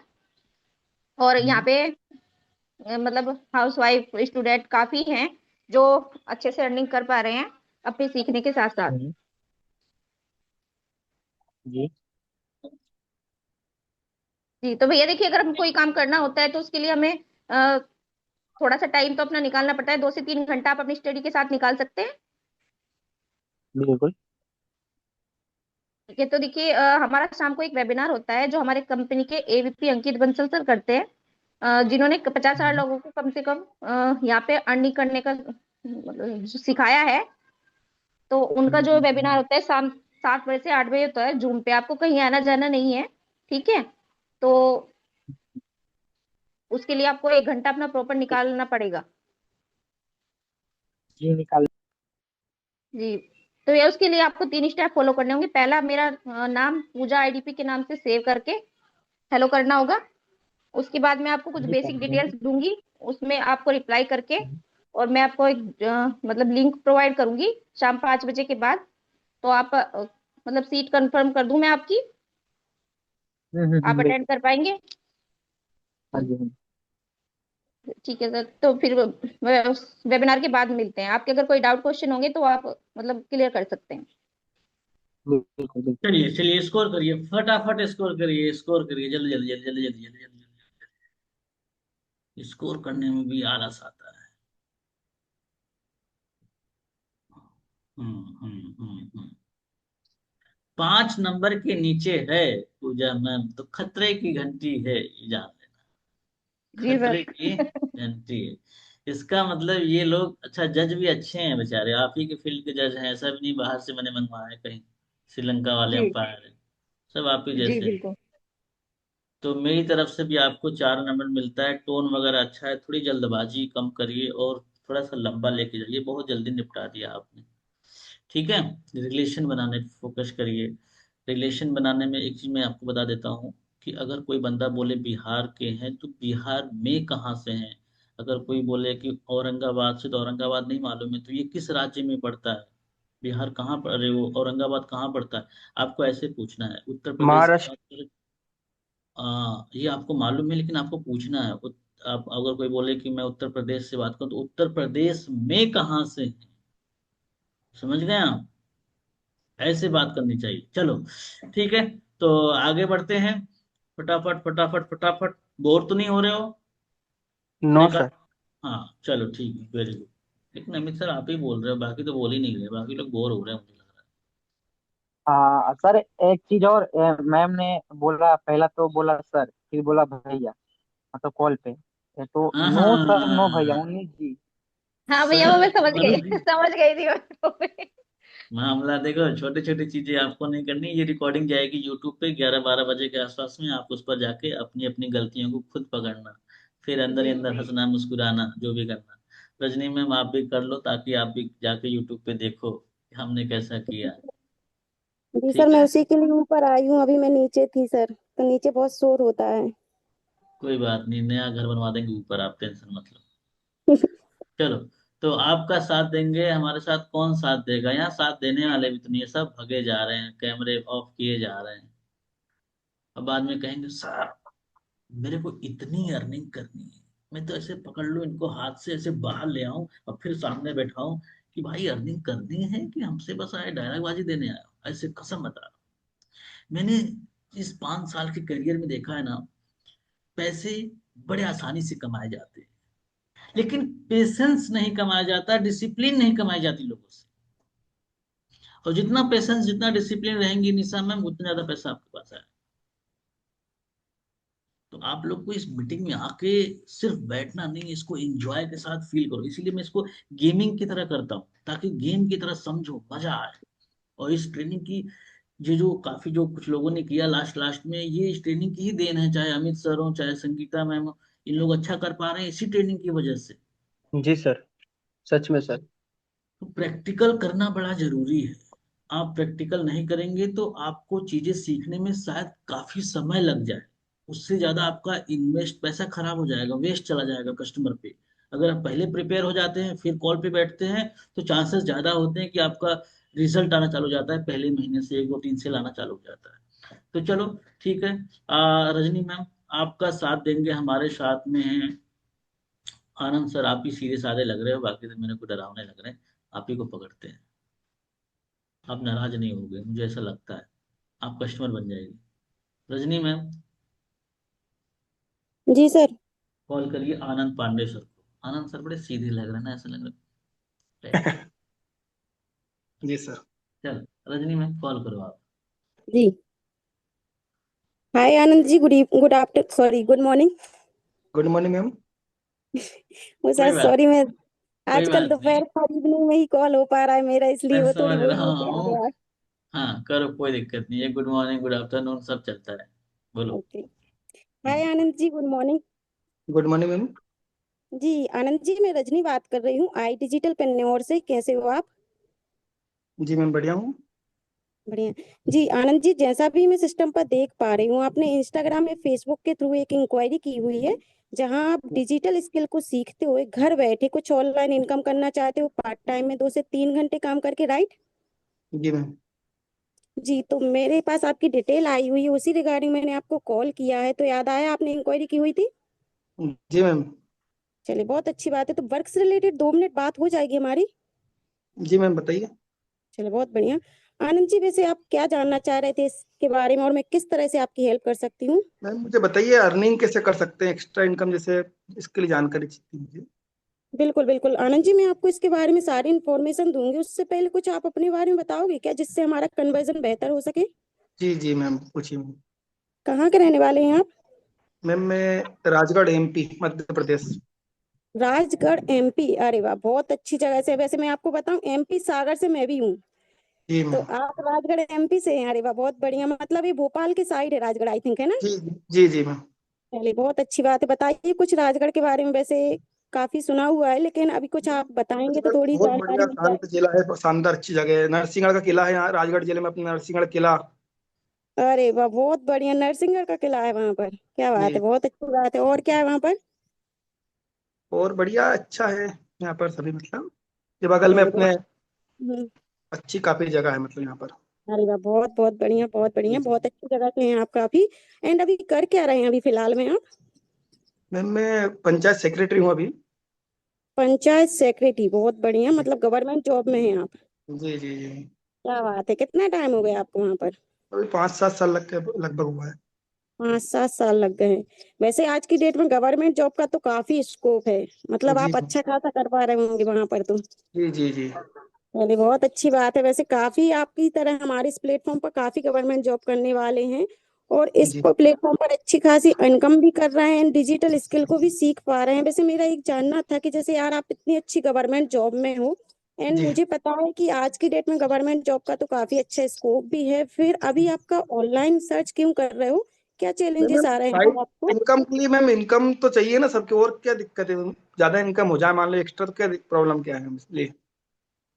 और यहाँ हम्म पे मतलब हाउस वाइफ स्टूडेंट काफी हैं जो अच्छे से अर्निंग कर पा रहे हैं अपने सीखने के साथ साथ। हम्म, जी। जी, तो भैया देखिए, अगर हम कोई काम करना होता है तो उसके लिए हमें अ, थोड़ा सा टाइम तो अपना निकालना पड़ता है। 2 से 3 घंटा आप अपनी स्टडी के साथ निकाल सकते हैं। बिल्कुल। ठीक है, तो देखिए हमारा शाम को एक वेबिनार होता है जो हमारे कंपनी के एवीपी अंकित बंसल सर करते हैं, जिन्होंने 50,000 हम्म लोगों को कम से कम यहाँ पे अर्निंग करने का मतलब जो सिखाया है। तो उनका जो वेबिनार होता है शाम 7 बजे से 8 बजे होता है, जूम पे। आपको कहीं आना जाना नहीं है, ठीक है? तो उसके लिए आपको 1 घंटा अपना प्रॉपर निकालना पड़ेगा। जी निकाल। जी, तो ये उसके लिए आपको 3 स्टेप फॉलो करने होंगे। पहला, मेरा नाम पूजा आईडीपी के नाम से सेव करके हेलो करना होगा। उसके बाद मैं आपको कुछ जी कर बेसिक देंगे। डिटेल्स दूंगी, उसमें आपको रिप्लाई करके हम्म और मैं आपको एक मतलब लिंक प्रोवाइड करूंगी शाम 5 बजे के बाद। तो आप मतलब सीट कंफर्म कर दूं मैं आपकी, आप अटेंड बिल्कुल। कर पाएंगे? हाँ जी हाँ ठीक है सर, तो फिर वेबिनार के बाद मिलते हैं। आपके अगर कोई डाउट क्वेश्चन होंगे तो आप मतलब क्लियर कर सकते हैं। जी, बिल्कुल बिल्कुल। चलिए चलिए, स्कोर करिए, फटाफट स्कोर करिए, स्कोर करिए, जल्दी जल्दी जल्दी जल्दी जल्दी जल्दी जल्दी जल्दी। स्कोर करने में भी आलस आता है। हम्म। 5 नंबर के नीचे है पूजा मैम तो खतरे की घंटी है, ये जान लेना। जी सर। खतरे की घंटी है। इसका मतलब ये लोग अच्छा, जज भी अच्छे हैं बेचारे, आप ही के फील्ड के जज हैं, ऐसा भी नहीं बाहर से मैंने मंगवाया है कहीं, श्रीलंका वाले जी अंपायर हैं, सब आप ही जी जैसे हैं। बिल्कुल। तो मेरी तरफ से भी आपको 4 नंबर मिलता है। टोन वगैरह अच्छा है, थोड़ी जल्दबाजी कम करिए और थोड़ा सा लंबा लेके जाइए, बहुत जल्दी निपटा दिया आपने। ठीक है, रिलेशन बनाने पे फोकस करिए। रिलेशन बनाने में एक चीज मैं आपको बता देता हूँ कि अगर कोई बंदा बोले बिहार के हैं तो बिहार में कहाँ से हैं। अगर कोई बोले कि औरंगाबाद से, तो औरंगाबाद नहीं मालूम है तो ये किस राज्य में पड़ता है, बिहार कहाँ पर, अरे वो औरंगाबाद कहाँ पड़ता है। आपको ऐसे पूछना है, उत्तर प्रदेश की महाराष्ट्र। बात करें, ये आपको मालूम है लेकिन आपको पूछना है। आप अगर कोई बोले कि मैं उत्तर प्रदेश से बात करूं तो उत्तर प्रदेश में कहाँ से है, समझ गए आप? ऐसे बात करनी चाहिए। चलो ठीक है, तो आगे बढ़ते हैं। फटाफट फटाफट फटाफट, बोर तो नहीं हो रहे हो? नो नहीं का? सर। हाँ चलो ठीक है, वेरी गुड। लेकिन अमित सर आप ही बोल रहे हो, बाकी तो बोल ही नहीं रहे, बाकी लोग बोर हो रहे हैं मुझे लग रहा हाँ सर, एक चीज और, मैम ने बोला, पहला तो बोला सर, फिर बोला भैया, मतलब कॉल पे। तो है। हाँ नो सर नो भैया, हाँ, ओनली जी। हाँ भैया, वो सर मैं समझ और गई जी। समझ गई थी वो। मामला देखो, छोटी छोटी चीजें आपको नहीं करनी। ये रिकॉर्डिंग जाएगी यूट्यूब पे 11-12 बजे के आसपास में, आप उस पर जाके अपनी अपनी गलतियों को खुद पकड़ना, फिर अंदर ही जी अंदर हंसना मुस्कुराना, जो भी करना। रजनी मैम आप भी कर लो, ताकि आप भी जाके यूट्यूब पे देखो कि हमने कैसा किया। जी सर, ठीक मैं है, उसी के लिए ऊपर आई हूँ, अभी मैं नीचे थी सर, तो नीचे बहुत शोर होता है। कोई बात नहीं, नया घर बनवा देंगे ऊपर, आप टेंशन मत लो। चलो, तो आपका साथ देंगे, हमारे साथ कौन साथ देगा? यहाँ साथ देने वाले भी तो नहीं है, सब भगे जा रहे हैं, कैमरे ऑफ किए जा रहे हैं। अब बाद में कहेंगे सर मेरे को इतनी अर्निंग करनी है, मैं तो ऐसे पकड़ लूं इनको हाथ से ऐसे बाहर ले आऊं और फिर सामने बैठाऊं कि भाई अर्निंग करनी है कि हमसे बस आए डायलॉग बाजी देने आया हो? ऐसे कसम बता रहा हूं। मैंने इस 5 साल के करियर में देखा है ना, पैसे बड़े आसानी से कमाए जाते हैं, लेकिन पेशेंस नहीं कमाया जाता, डिसिप्लिन नहीं कमाई जाती लोगों से। और जितना पेशेंस जितना डिसिप्लिन रहेंगी निशा मैम, उतना ज्यादा पैसा आपके पास आएगा। तो आप लोग को इस मीटिंग में आके सिर्फ बैठना नहीं, इसको एंजॉय के साथ फील करो। इसीलिए मैं इसको गेमिंग की तरह करता हूँ, ताकि गेम की तरह समझो, मजा आए। और इस ट्रेनिंग की जो काफी जो कुछ लोगों ने किया लास्ट लास्ट में, ये इस ट्रेनिंग की ही देन है। चाहे अमित सर हो, चाहे संगीता मैम हो, इन लोग अच्छा कर पा रहे हैं इसी ट्रेनिंग की वजह से। जी सर, सच में सर। तो प्रैक्टिकल करना बड़ा जरूरी है। आप प्रैक्टिकल नहीं करेंगे तो आपको चीजें सीखने में शायद काफी समय लग जाए, उससे ज्यादा आपका इन्वेस्ट पैसा खराब हो जाएगा, वेस्ट चला जाएगा कस्टमर पे। अगर आप पहले प्रिपेयर हो जाते हैं फिर कॉल पे बैठते हैं, तो चांसेस ज्यादा होते हैं कि आपका रिजल्ट आना चालू हो जाता है पहले महीने से, 1 2 3 से लाना चालू हो जाता है। तो चलो ठीक है। रजनी मैम आपका साथ देंगे, हमारे साथ में है आनंद सर। आप ही सीधे साधे लग रहे हो, बाकी तो मेरे को डरावने लग रहे हैं। आप ही को पकड़ते हैं। आप नाराज नहीं होगे, मुझे ऐसा लगता है। आप कस्टमर बन जाएगी। रजनी मैम जी सर। कॉल करिए आनंद पांडे सर को। आनंद सर बड़े सीधे लग रहे हैं ना, ऐसा लग रहा है। जी सर। चल रजनी मैम कॉल करो आप। जी। Hi Anand ji, good after sorry good morning. Good morning ma'am. वो कोई सर बात सॉरी, मैं कोई आजकल बात नहीं, दोपहर का इवनिंग में ही कॉल हो पा रहा है मेरा, इसलिए मैं वो थोड़ी समझ वही रहा लेके आ हूँ। गया। हाँ करो, कोई दिक्कत नहीं है। गुड मॉर्निंग गुड आफ्टरनून सब चलता है, बोलो। Okay. Hi Anand ji, good morning. Good morning ma'am. जी आनंद जी, मैं रजनी बात कर रही हूँ आई डिजिटल पेन्योर से। कैसे हो आप? जी मैम बढ़िया हूँ। बढ़िया। जी आनंद जी, जैसा भी मैं सिस्टम पर देख पा रही हूँ, आपने इंस्टाग्राम या फेसबुक के थ्रू एक इंक्वायरी की हुई है, जहां आप डिजिटल स्किल को सीखते हुए घर बैठे कुछ ऑनलाइन इनकम करना चाहते हो, पार्ट टाइम में 2 से 3 घंटे काम करके, राइट? जी मैम। जी, तो मेरे पास आपकी डिटेल आई हुई है, उसी रिगार्डिंग मैंने आपको कॉल किया है। तो याद आया आपने इंक्वायरी की हुई थी। जी मैम। चलिए बहुत अच्छी बात है। तो वर्क से रिलेटेड 2 मिनट बात हो जाएगी हमारी। जी मैम बताइए। चलिए बहुत बढ़िया। आनंद जी, वैसे आप क्या जानना चाह रहे थे इसके बारे में, और मैं किस तरह से आपकी हेल्प कर सकती हूँ? मैम मुझे बताइए अर्निंग कैसे कर सकते हैं, एक्स्ट्रा इनकम जैसे, इसके लिए जानकारी चाहिए मुझे। बिल्कुल बिल्कुल आनंद जी, मैं आपको इसके बारे में सारी इन्फॉर्मेशन दूंगी। उससे पहले कुछ आप अपने बारे में बताओगे क्या, जिससे हमारा कन्वर्जन बेहतर हो सके? जी जी मैम पूछिए मैम। कहाँ के रहने वाले हैं आप? मैम मैं राजगढ़ एमपी मध्य प्रदेश। राजगढ़ एमपी, अरे वाह, बहुत अच्छी जगह से। वैसे मैं आपको बताऊं, एमपी सागर से मैं भी हूँ। जी तो मैम। आप राजगढ़ एमपी से हैं? अरे वाह, बहुत बढ़िया। मतलब ये भोपाल के साइड है राजगढ़, आई थिंक, है ना? जी जी जी मैम। चलिए बहुत अच्छी बात है। बताइए कुछ राजगढ़ के बारे में। वैसे काफी सुना हुआ है, लेकिन अभी कुछ आप बताएंगे तो राजगढ़ थोड़ी बहुत जानकारी बढ़िया मिल शांत जाएगी। जिला है, शानदार अच्छी जगह है। नरसिंहगढ़ का किला है यहाँ राजगढ़ जिले में, अपना नरसिंहगढ़ किला। अरे वाह, बहुत बढ़िया। नरसिंहगढ़ का किला है वहां पर? क्या बात है, जी। बहुत अच्छी बात है। और क्या है वहां पर? और बढ़िया अच्छा है यहाँ पर सभी, मतलब ये बगल में चलिए अपने हम्म, अच्छी काफी जगह है मतलब यहाँ पर। अरे वाह, बहुत बहुत बढ़िया, बहुत जी बढ़िया। जी। बहुत अच्छी जगह पे हैं आप काफी। एंड अभी कर क्या रहे हैं अभी फिलहाल में आप? मैम मैं पंचायत सेक्रेटरी हूँ अभी। पंचायत सेक्रेटरी, बहुत बढ़िया। जी मतलब गवर्नमेंट जॉब में हैं आप? जी जी जी। क्या बात है। कितना टाइम हो गया आपको वहां पर? अभी 5 7 साल लगभग हुआ है। 5 7 साल लग गए हैं। वैसे आज की डेट में गवर्नमेंट जॉब का तो काफी स्कोप है। मतलब जी आप अच्छा खासा कर पा रहे होंगे वहां पर तो। जी जी जी। चलिए बहुत अच्छी बात है। वैसे काफी आपकी तरह हमारे इस प्लेटफॉर्म पर काफी गवर्नमेंट जॉब करने वाले हैं, और इस जी प्लेटफॉर्म पर अच्छी खासी इनकम भी कर रहे हैं, डिजिटल स्किल को भी सीख पा रहे हैं। वैसे मेरा एक जानना था कि जैसे यार आप इतनी अच्छी गवर्नमेंट जॉब में हो, एंड जी। मुझे पता है कि आज की डेट में गवर्नमेंट जॉब का तो काफी अच्छा स्कोप भी है, फिर अभी आपका ऑनलाइन सर्च क्यों कर रहे हो? क्या चैलेंजेस मैम आ रहे हैं साइड और आपको? इनकम के लिए, मैम इनकम तो चाहिए ना सबके, और क्या दिक्कत है। ज्यादा इनकम हो जाए मान लो एक्स्ट्रा, तो क्या प्रॉब्लम क्या है मैम, इसलिए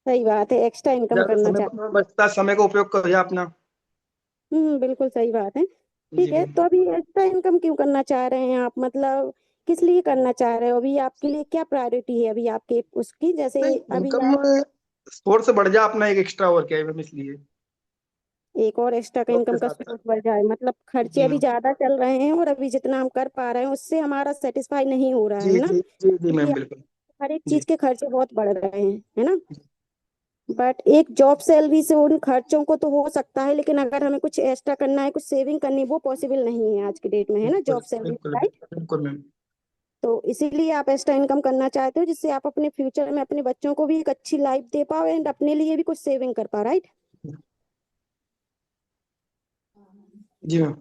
सही बात है, एक्स्ट्रा इनकम ज्यादा करना समय चाहते हैं। बचता, समय का उपयोग करिए अपना। बिल्कुल सही बात है। जी ठीक है, मैम। तो अभी एक्स्ट्रा इनकम क्यों करना चाह रहे हैं आप? मतलब किस लिए करना चाह रहे हो? अभी आपके लिए क्या प्रायोरिटी है अभी आपके उसकी, जैसे नहीं अभी इनकम आप? सोर्स बढ़ जाए अपना एक एक्स्ट्रा, और क्या है मैम, इसलिए। एक और एक्स्ट्रा का जॉब इनकम के का साथ साथ। सोर्स बढ़ जाए, मतलब खर्चे जी अभी मैम। ज्यादा चल रहे हैं और अभी जितना हम कर पा रहे हैं उससे हमारा सेटिस्फाई नहीं हो रहा जी है ना, जी जी जी क्योंकि मैम, बिल्कुल। हर एक जी चीज के खर्चे बहुत बढ़ रहे हैं, है ना। बट एक जॉब सैलरी से उन खर्चों को तो हो सकता है, लेकिन अगर हमें कुछ एक्स्ट्रा करना है, कुछ सेविंग करनी है, वो पॉसिबल नहीं है आज के डेट में, है ना, बिल्कुल जॉब सैलरी बिल्कुल राइट। बिल्कुल मैम। तो इसीलिए आप एक्स्ट्रा इनकम करना चाहते हो, जिससे आप अपने फ्यूचर में अपने बच्चों को भी एक अच्छी लाइफ दे पाओ एंड अपने लिए भी कुछ सेविंग कर पाओ, राइट। जी मैम।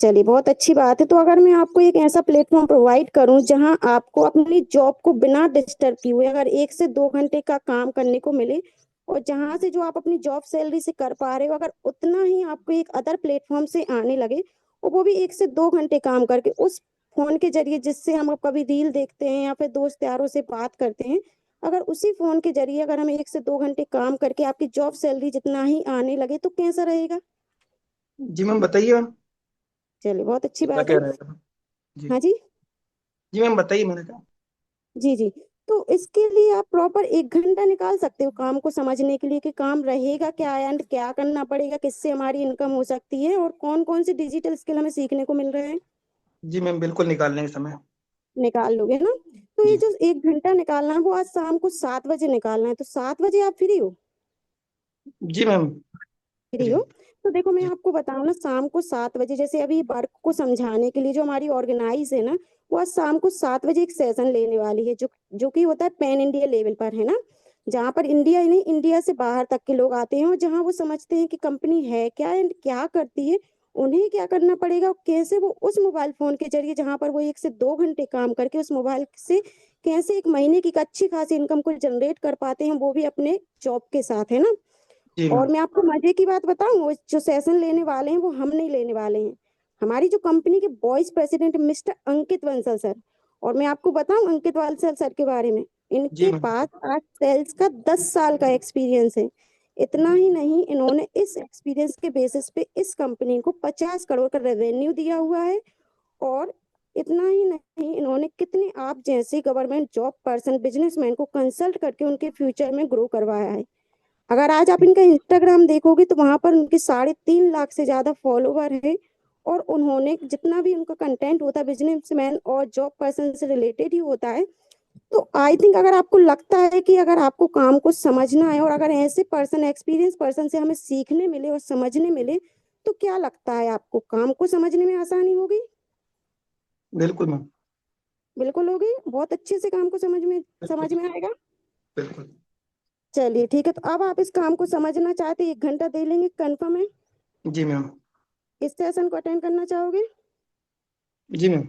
चलिए बहुत अच्छी बात है। तो अगर मैं आपको एक ऐसा प्लेटफॉर्म प्रोवाइड करूं जहां आपको अपनी जॉब को बिना डिस्टर्ब किए हुए अगर 1 से 2 घंटे का काम करने को मिले, और जहां से जो आप अपनी जॉब सैलरी से कर पा रहे हो अगर उतना ही आपको एक अदर प्लेटफॉर्म से आने लगे, और वो भी 1 से 2 घंटे काम करके उस फोन के जरिए जिससे हम कभी रील देखते हैं या फिर दोस्त यारों से बात करते हैं, अगर उसी फोन के जरिए अगर हमें 1 से 2 घंटे काम करके आपकी जॉब सैलरी जितना ही आने लगे, तो कैसा रहेगा। जी मैम, बताइए मैम। चलिए बहुत अच्छी कितना बात है। क्या रहेगा मैम? जी हाँ जी। जी मैम, बताइए, मैंने कहा। जी जी। तो इसके लिए आप प्रॉपर 1 घंटा निकाल सकते हो काम को समझने के लिए कि काम रहेगा क्या एंड क्या करना पड़ेगा, किससे हमारी इनकम हो सकती है और कौन कौन से डिजिटल स्किल हमें सीखने को मिल रहे हैं। जी मैम, बिल्कुल निकाल लेंगे समय। निकाल लोगे ना। तो ये जी जो 1 घंटा निकालना है वो आज शाम को 7 बजे निकालना है, तो 7 बजे आप फ्री हो। जी मैम। Free free. हो। तो देखो मैं जी आपको बताऊं ना, शाम को 7 बजे जैसे अभी वर्क को समझाने के लिए जो हमारी ऑर्गेनाइज है ना, वो आज शाम को 7 बजे एक सेशन लेने वाली है, जो जो कि होता है पैन इंडिया लेवल पर, है ना, जहाँ पर इंडिया ही नहीं इंडिया से बाहर तक के लोग आते हैं और जहाँ वो समझते हैं कि कंपनी है क्या एंड क्या करती है, उन्हें क्या करना पड़ेगा और कैसे वो उस मोबाइल फोन के जरिए जहाँ पर वो 1 से 2 घंटे काम करके उस मोबाइल से कैसे एक महीने की एक अच्छी खासी इनकम को जनरेट कर पाते हैं, वो भी अपने जॉब के साथ, है ना। जी और मैम। मैं आपको मजे की बात बताऊं, वो जो सेशन लेने वाले हैं वो हम नहीं लेने वाले हैं, हमारी जो कंपनी के वाइस प्रेसिडेंट मिस्टर अंकित बंसल सर। और मैं आपको बताऊं अंकित बंसल सर के बारे में, जी इनके मैम। पास आज सेल्स का 10 साल का एक्सपीरियंस है। इतना ही नहीं, इन्होंने इस एक्सपीरियंस के बेसिस पे इस कंपनी को 50 करोड़ का रेवेन्यू दिया हुआ है। और इतना ही नहीं, इन्होंने कितने आप जैसे गवर्नमेंट जॉब पर्सन बिजनेसमैन को कंसल्ट करके उनके फ्यूचर में ग्रो करवाया है। अगर आज आप इनका इंस्टाग्राम देखोगे तो वहां पर उनके 3.5 लाख से ज्यादा फॉलोवर है। और उन्होंने जितना भी उनका कंटेंट होता है बिजनेसमैन और जॉब पर्सन से रिलेटेड ही होता है। तो आई थिंक अगर आपको लगता है कि अगर आपको काम को समझना है और अगर ऐसे पर्सन एक्सपीरियंस पर्सन से हमें सीखने मिले और समझने मिले, तो क्या लगता है आपको काम को समझने में आसानी होगी। बिल्कुल मैम। बिल्कुल होगी, बहुत अच्छे से काम को समझ बिल्कुल में आएगा। बिल्कुल। चलिए ठीक है, तो अब आप इस काम को समझना चाहते 1 घंटा दे लेंगे, कंफर्म है। जी मैम। इस सेशन को अटेंड करना चाहोगे। जी मैम।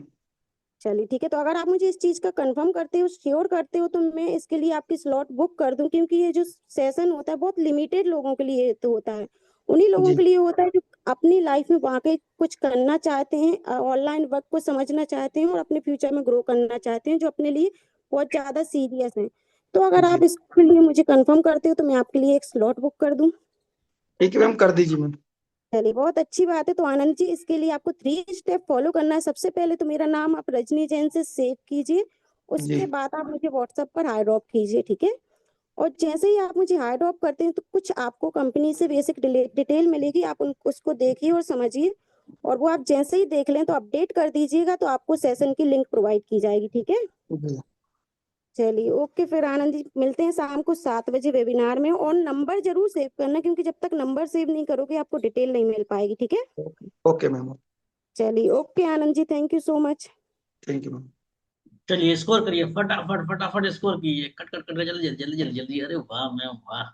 चलिए ठीक है, तो अगर आप मुझे इस चीज का कंफर्म करते हो, श्योर करते हो, तो मैं इसके लिए आपकी स्लॉट बुक कर दूं, क्योंकि ये जो सेशन होता है बहुत लिमिटेड लोगों के लिए तो होता है, उन्हीं लोगों जी के लिए होता है जो अपनी लाइफ में वाकई कुछ करना चाहते हैं, ऑनलाइन वर्क को समझना चाहते हैं और अपने फ्यूचर में ग्रो करना चाहते हैं, जो अपने लिए बहुत ज्यादा सीरियस हैं। तो अगर आप जी। इसके लिए मुझे कंफर्म करते हो तो मैं आपके लिए एक स्लॉट बुक कर दूं। ठीक है मैम, कर दीजिए मैम। चलिए बहुत अच्छी बात है। तो आनंद जी इसके लिए आपको 3 स्टेप फॉलो करना है। सबसे पहले तो मेरा नाम आप रजनी जैन से सेव कीजिए, जी उसके बाद आप मुझे व्हाट्सएप पर हाई ड्रॉप कीजिए, ठीक है। और जैसे ही आप मुझे हाई ड्रॉप करते हैं तो कुछ आपको कंपनी से बेसिक डिटेल मिलेगी, आप उसको देखिए और समझिए, और वो आप जैसे ही देख लें तो अपडेट कर दीजिएगा, तो आपको सेशन की लिंक प्रोवाइड की जाएगी, ठीक है। जी। चलिए ओके, फिर आनंद जी मिलते हैं शाम को 7 बजे वेबिनार में। और नंबर जरूर सेव करना, क्योंकि जब तक नंबर सेव नहीं करोगे आपको डिटेल नहीं मिल पाएगी, ठीक है। Okay ma'am. चलिए okay Anand ji, thank you so much. Thank you ma'am. चलिए स्कोर करिए, फटाफट फटाफट स्कोर कीजिए, कट कट कट के जल्दी जल्दी जल्दी जल्दी जल्दी। अरे वाह मैम वाह।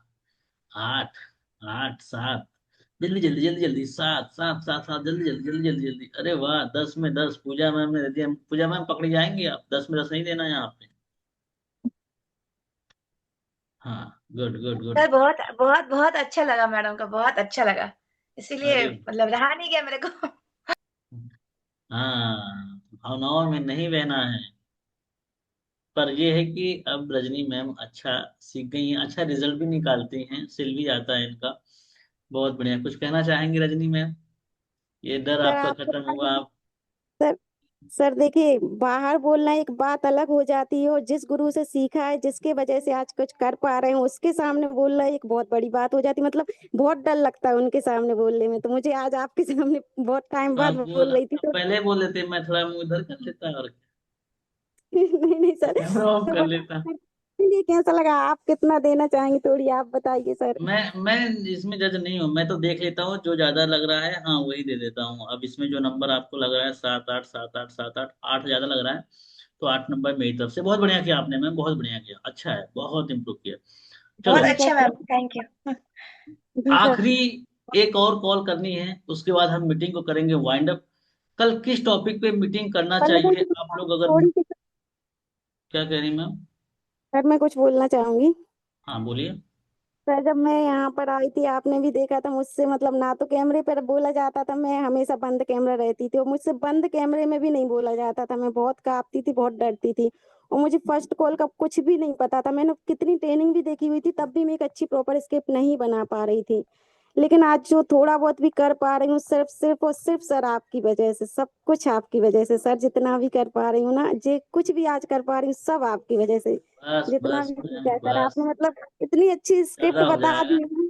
8, 8, 7, जल्दी जल्दी जल्दी जल्दी, 7, 7, 7, 7, जल्दी जल्दी जल्दी जल्दी जल्दी। अरे वाह, 10 में 10 पूजा मैम ने दे दिया। पूजा मैम पकड़ी जाएंगी आप, 10 में 10 नहीं देना यहाँ पे। हाँ, गुड गुड गुड। सर बहुत बहुत बहुत अच्छा लगा, मैडम का बहुत अच्छा लगा, इसीलिए अरे मतलब रहा नहीं गया मेरे को। हाँ, भावनाओं में नहीं बहना है। पर ये है कि अब रजनी मैम अच्छा सीख गई हैं, अच्छा रिजल्ट भी निकालती हैं, सिल भी जाता है इनका। बहुत बढ़िया। कुछ कहना चाहेंगे रजनी मैम, ये डर सर आपका आपको खत्म हुआ आप। सर सर देखिए, बाहर बोलना एक बात अलग हो जाती है, और जिस गुरु से सीखा है, जिसके वजह से आज कुछ कर पा रहे हैं, उसके सामने बोलना एक बहुत बड़ी बात हो जाती है। मतलब बहुत डर लगता है उनके सामने बोलने में। तो मुझे आज आपके सामने बहुत टाइम बाद बोल रही थी तो पहले बोल देते, मैं थोड़ा मुंह इधर कर लेता और नहीं नहीं सर, कैमरा ऑफ तो कर बता लेता। ये कैसा लगा? आप कितना देना चाहेंगे, थोड़ी आप बताइए सर। मैं इसमें जज नहीं हूँ, मैं तो देख लेता हूँ जो ज्यादा लग रहा है, हाँ वही दे देता हूँ। अब इसमें जो नंबर आपको लग रहा है 7 8 7 8 7 8, 8 ज्यादा लग रहा है, तो 8 नंबर मेरी तरफ से। बहुत बढ़िया किया आपने मैम, बहुत बढ़िया किया, अच्छा है, बहुत इम्प्रूव किया। बहुत चलो ठीक है अच्छा मैम, सर। Thank you. जी सर। आखिरी एक और कॉल करनी है, उसके बाद हम मीटिंग को करेंगे वाइंड अप। कल किस टॉपिक पे मीटिंग करना पर लेकिन चाहिए आप लोग, अगर थोड़ी सी क्या कह रही मैम? सर, मैं कुछ बोलना चाहूंगी। हाँ बोलिए। सर जब मैं यहाँ पर आई थी, आपने भी देखा था मुझसे, मतलब ना तो कैमरे पर बोला जाता था, मैं हमेशा बंद कैमरा रहती थी, और मुझसे बंद कैमरे में भी नहीं बोला जाता था। मैं बहुत कांपती थी, बहुत डरती थी, और मुझे फर्स्ट कॉल का कुछ भी नहीं पता था। मैंने कितनी ट्रेनिंग भी देखी हुई थी, तब भी मैं एक अच्छी प्रॉपर स्क्रिप्ट नहीं बना पा रही थी। लेकिन आज जो थोड़ा बहुत भी कर पा रही हूँ, सिर्फ सिर्फ और सिर्फ सर आपकी वजह से, सब कुछ आपकी वजह से सर। जितना भी कर पा रही हूँ ना, जे कुछ भी आज कर पा रही हूँ, सब आपकी वजह से। बस जितना बस भी सीखा मैम है सर बस, आपने, मतलब इतनी अच्छी स्क्रिप्ट ज्यादा हो बता दी जाएगा, है ना।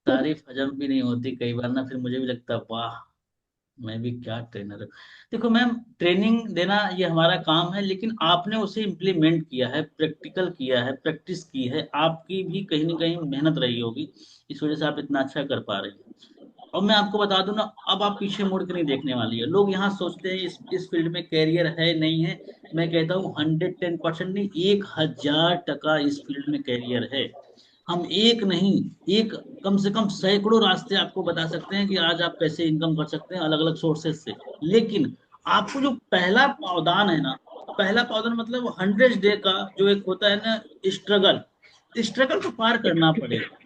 तारीफ हजम भी नहीं होती कई बार ना, फिर मुझे भी लगता है वाह, मैं भी क्या ट्रेनर हूँ। देखो मैम, ट्रेनिंग देना ये हमारा काम है, लेकिन आपने उसे इम्प्लीमेंट किया है, प्रैक्टिकल किया है, प्रैक्टिस की है, आपकी भी कहीं ना कहीं मेहनत रही होगी, इस वजह से आप इतना अच्छा कर पा रहे हैं। और मैं आपको बता दूं ना, अब आप पीछे मुड़ के नहीं देखने वाली है। लोग यहाँ सोचते हैं इस फील्ड में कैरियर है नहीं है, मैं कहता हूँ 110% नहीं, 1000% इस फील्ड में कैरियर है। हम एक नहीं, एक कम से कम सैकड़ों रास्ते आपको बता सकते हैं कि आज आप कैसे इनकम कर सकते हैं अलग अलग सोर्सेज से। लेकिन आपको जो पहला पावदान है ना, पहला पावदान मतलब 100 डे का जो एक होता है ना स्ट्रगल, स्ट्रगल को पार करना पड़ेगा।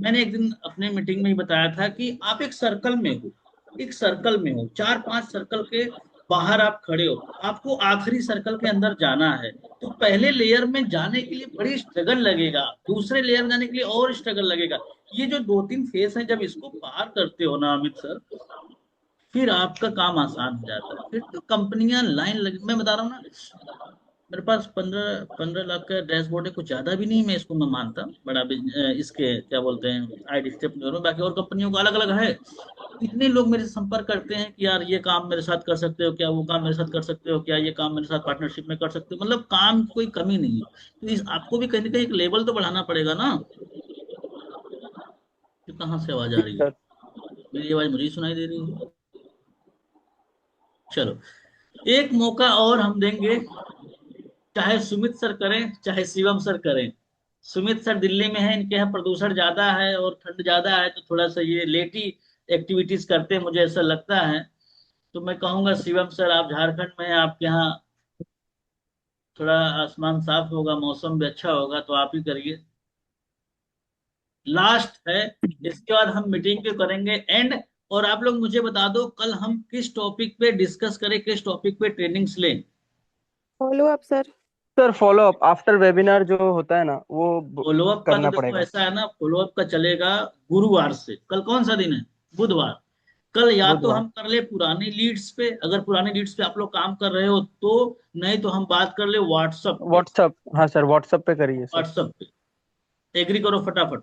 मैंने एक दिन अपने मीटिंग में ही बताया था कि आप एक सर्कल में हो, एक सर्कल में हो, 4 5 सर्कल के बाहर आप खड़े हो, आपको आखिरी सर्कल के अंदर जाना है। तो पहले लेयर में जाने के लिए बड़ी स्ट्रगल लगेगा, दूसरे लेयर में जाने के लिए और स्ट्रगल लगेगा। ये जो 2 3 फेस है, जब इसको पार करते हो ना अमित सर, फिर आपका काम आसान हो जाता है। फिर तो कंपनियां लाइन लगी, मैं बता रहा हूँ ना, मेरे पास 15 15 लाख का डैशबोर्ड है, कुछ ज्यादा भी नहीं, मैं इसको मैं मानता बड़ा इसके क्या बोलते हैं आई स्टेप में, बाकी और कंपनियों का अलग अलग है। इतने लोग मेरे से संपर्क करते हैं कि यार ये काम मेरे साथ कर सकते हो क्या, वो काम मेरे साथ कर सकते हो क्या, ये काम मेरे साथ पार्टनरशिप में कर सकते हो, मतलब काम की कोई कमी नहीं है। तो इस आपको भी कहीं ना कहीं एक लेवल तो बढ़ाना पड़ेगा ना। तो कहाँ से आवाज आ जी रही है? सर। मेरी आवाज मुझे ही सुनाई दे रही है। चलो, एक मौका और हम देंगे, चाहे सुमित सर करें चाहे शिवम सर करें। सुमित सर दिल्ली में है, इनके यहाँ प्रदूषण ज्यादा है और ठंड ज्यादा है, तो थोड़ा सा ये लेटी एक्टिविटीज करते हैं, मुझे ऐसा लगता है। तो मैं कहूंगा शिवम सर, आप झारखंड में हैं, आपके यहाँ थोड़ा आसमान साफ होगा, मौसम भी अच्छा होगा, तो आप ही करिए। लास्ट है, इसके बाद हम मीटिंग के करेंगे एंड। और आप लोग मुझे बता दो कल हम किस टॉपिक पे डिस्कस करें, किस टॉपिक पे ट्रेनिंग्स लें। Follow up sir. Sir follow up after webinar जो होता है ना, वो फॉलोअप का तो करना देखो पड़ेगा। ऐसा है ना, फॉलोअप का चलेगा गुरुवार से। कल कौन सा दिन है? बुधवार। कल या तो बुधवार। हम कर ले पुरानी लीड्स पे, अगर पुरानी लीड्स पे आप लोग काम कर रहे हो तो, नहीं तो हम बात कर ले व्हाट्सअप पे। व्हाट्सअप, हाँ सर व्हाट्सअप पे करिए सर। व्हाट्सअप पे एग्री करो फटाफट।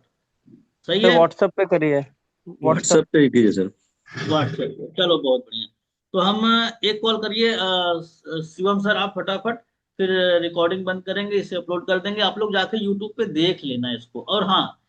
सही सर है। व्हाट्सअप पे करिए। व्हाट्सअप। व्हाट्सएप पे ही कीजिए सर। व्हाट्सएप पे चलो, बहुत बढ़िया। तो हम एक कॉल करिए, शिवम सर आप फटाफट, फिर रिकॉर्डिंग बंद करेंगे, इसे अपलोड कर देंगे, आप लोग जाके यूट्यूब पे देख लेना इसको। और हाँ,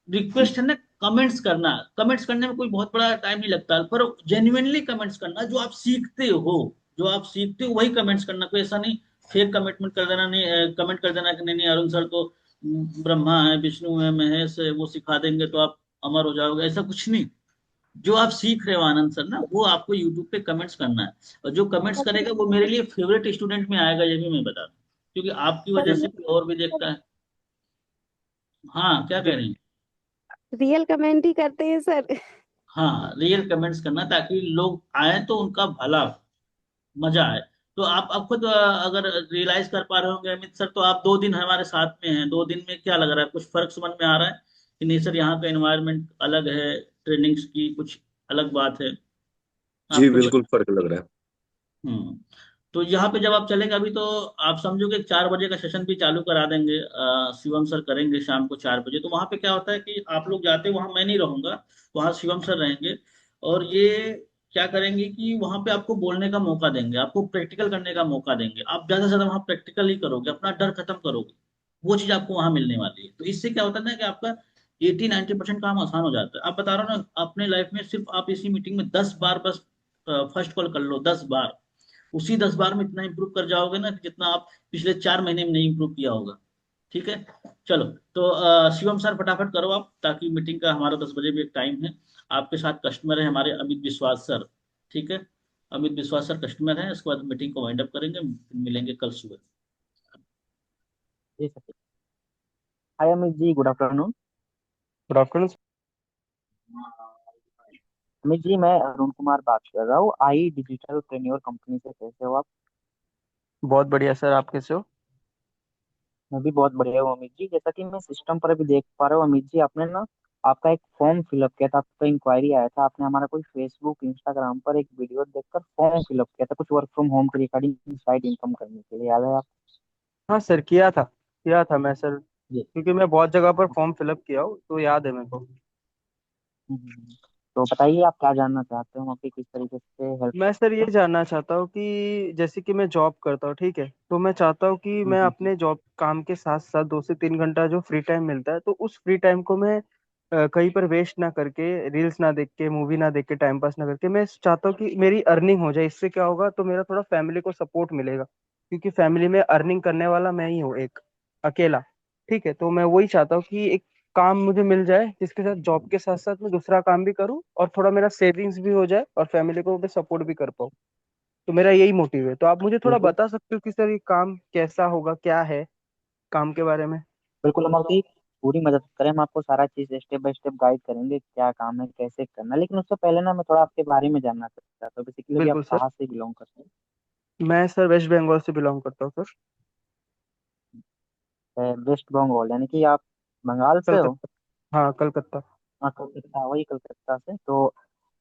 रिक्वेस्ट है ना, कमेंट्स करना। कमेंट्स करने में कोई बहुत बड़ा टाइम नहीं लगता, पर जेन्युइनली कमेंट्स करना, जो आप सीखते हो, जो आप सीखते हो वही कमेंट्स करना। कोई ऐसा नहीं फेक कमिटमेंट कर देना, नहीं कमेंट कर देना कि नहीं नहीं अरुण सर तो ब्रह्मा है, विष्णु है, महेश है, वो सिखा देंगे तो आप अमर हो जाओगे, ऐसा कुछ नहीं। जो आप सीख रहे हो आनंद सर ना, वो आपको यूट्यूब पे कमेंट्स करना है। और जो कमेंट्स करेगा वो मेरे लिए फेवरेट स्टूडेंट में आएगा, ये भी मैं बता दूं, क्योंकि आपकी वजह से कोई और भी देखता है। हाँ क्या कह रही हैं? रियल कमेंट ही करते हैं सर। हाँ रियल कमेंट्स करना, ताकि लोग आए तो उनका भला, मजा आए। तो आप खुद अगर रियलाइज कर पा रहे होंगे अमित सर, तो आप 2 दिन हमारे साथ में हैं, 2 दिन में क्या लग रहा है, कुछ फर्क समझ में आ रहा है कि नहीं सर, यहाँ का एनवायरनमेंट अलग है, ट्रेनिंग्स की कुछ अलग बात है, जी आपको भी? बिल्कुल फर्क लग रहा है। हम्म। तो यहाँ पे जब आप चलेंगे अभी, तो आप समझो कि 4 बजे का सेशन भी चालू करा देंगे, शिवम सर करेंगे शाम को 4 बजे। तो वहाँ पे क्या होता है कि आप लोग जाते, वहाँ मैं नहीं रहूंगा, वहाँ शिवम सर रहेंगे। और ये क्या करेंगे कि वहाँ पे आपको बोलने का मौका देंगे, आपको प्रैक्टिकल करने का मौका देंगे। आप ज्यादा से ज्यादा वहाँ प्रैक्टिकल ही करोगे, अपना डर खत्म करोगे। वो चीज आपको वहाँ मिलने वाली है। तो इससे क्या होता है ना कि आपका 80-90% काम आसान हो जाता है। आप बता रहा हूँ ना, अपने लाइफ में सिर्फ आप इसी मीटिंग में 10 बार बस फर्स्ट कॉल कर लो, 10 बार। उसी 10 बार में इतना इंप्रूव कर जाओगे ना कि जितना आप पिछले 4 महीने में नहीं इंप्रूव किया होगा। ठीक है। चलो, तो शिवम सर फटाफट करो आप, ताकि मीटिंग का हमारा 10 बजे भी एक टाइम है। आपके साथ कस्टमर है हमारे अमित विश्वास सर। ठीक है। अमित विश्वास सर कस्टमर है, उसके बाद मीटिंग को वाइंड अप करेंगे, मिलेंगे कल सुबह। जी sir. Hi Amit ji, good afternoon. Good afternoon. Amit ji, मैं अरुण कुमार बात कर रहा हूँ, आई डिजिटल प्रेन्योर कंपनी से। कैसे हो आप? बहुत बढ़िया सर, आप कैसे हो? मैं भी बहुत बढ़िया हूँ अमित जी। जैसा कि मैं सिस्टम पर अभी देख पा रहा हूँ अमित जी, आपने ना आपका एक फॉर्म फिलअप किया था, आपका इंक्वायरी आया था, आपने हमारा कोई फेसबुक इंस्टाग्राम पर एक वीडियो देखकर फॉर्म फिलअप किया था, कुछ वर्क फ्रॉम होम के रिगार्डिंग साइड इनकम करने के लिए, याद है आप? हाँ सर, किया था मैं सर, जी। क्योंकि मैं बहुत जगह पर फॉर्म फिलअप किया हूँ, तो याद है मेरे को। तो बताइए आप क्या जानना चाहते हो, आपकी किस तरीके से हेल्प मैं कर सर सकते ये हैं? जानना चाहता हूँ कि जैसे कि मैं जॉब करता हूँ, ठीक है, तो मैं चाहता हूँ कि मैं हम्म। अपने जॉब काम के साथ साथ 2 से 3 घंटा जो फ्री टाइम मिलता है, तो उस फ्री टाइम को मैं कहीं पर वेस्ट ना करके, रील्स ना देख के, मूवी ना देख के, टाइम पास ना करके, मैं चाहता हूँ कि मेरी अर्निंग हो जाए। इससे क्या होगा, तो मेरा थोड़ा फैमिली को सपोर्ट मिलेगा, क्योंकि फैमिली में अर्निंग करने वाला मैं ही हूँ एक, अकेला। ठीक है, तो मैं वही चाहता हूँ कि एक काम मुझे मिल जाए जिसके साथ जॉब के साथ साथ मैं दूसरा काम भी करूँ, और थोड़ा मेरा सेविंग्स भी हो जाए, और फैमिली को मैं सपोर्ट भी कर पाऊँ। तो मेरा यही मोटिव है। तो आप मुझे थोड़ा बिल्कुल। बता सकते हो कि सर ये काम कैसा होगा, क्या है काम के बारे में? बिल्कुल, हम आपकी पूरी मदद करें, हम आपको सारा चीज स्टेप बाय स्टेप गाइड करेंगे, क्या काम है, कैसे करना है। लेकिन उससे पहले ना मैं थोड़ा आपके बारे में जानना चाहता हूँ, बेसिकली भी आप बिल्कुल सर। कहाँ से बिलोंग करते मैं सर वेस्ट बंगाल से बिलोंग करता हूँ सर। हैं? वेस्ट बंगाल, यानी कि आप बंगाल से हो? कलकत्ता। हाँ, कलकत्ता। हाँ, कलकत्ता, वही कलकत्ता से। तो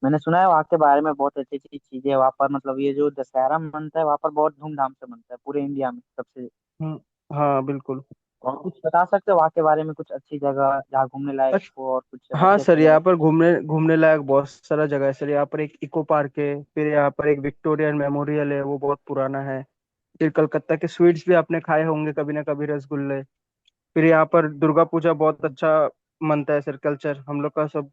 मैंने सुना है वहाँ के बारे में, बहुत अच्छी अच्छी चीजें हैं वहाँ पर, मतलब ये जो दशहरा मनता है वहाँ पर बहुत धूमधाम से मनता है पूरे इंडिया में सबसे। हाँ बिल्कुल। और कुछ बता सकते हो वहाँ के बारे में, कुछ अच्छी जगह जहाँ घूमने लायक हो, और कुछ हाँ अच्छे सर, अच्छे यहाँ जगह? पर घूमने घूमने लायक बहुत सारा जगह है सर। यहाँ पर एक इको पार्क है, फिर यहाँ पर एक विक्टोरियन मेमोरियल है, वो बहुत पुराना है। फिर कलकत्ता के स्वीट्स भी आपने खाए होंगे कभी ना कभी, रसगुल्ले। फिर यहाँ पर दुर्गा पूजा बहुत अच्छा मनता है सर, कल्चर हम लोग का सब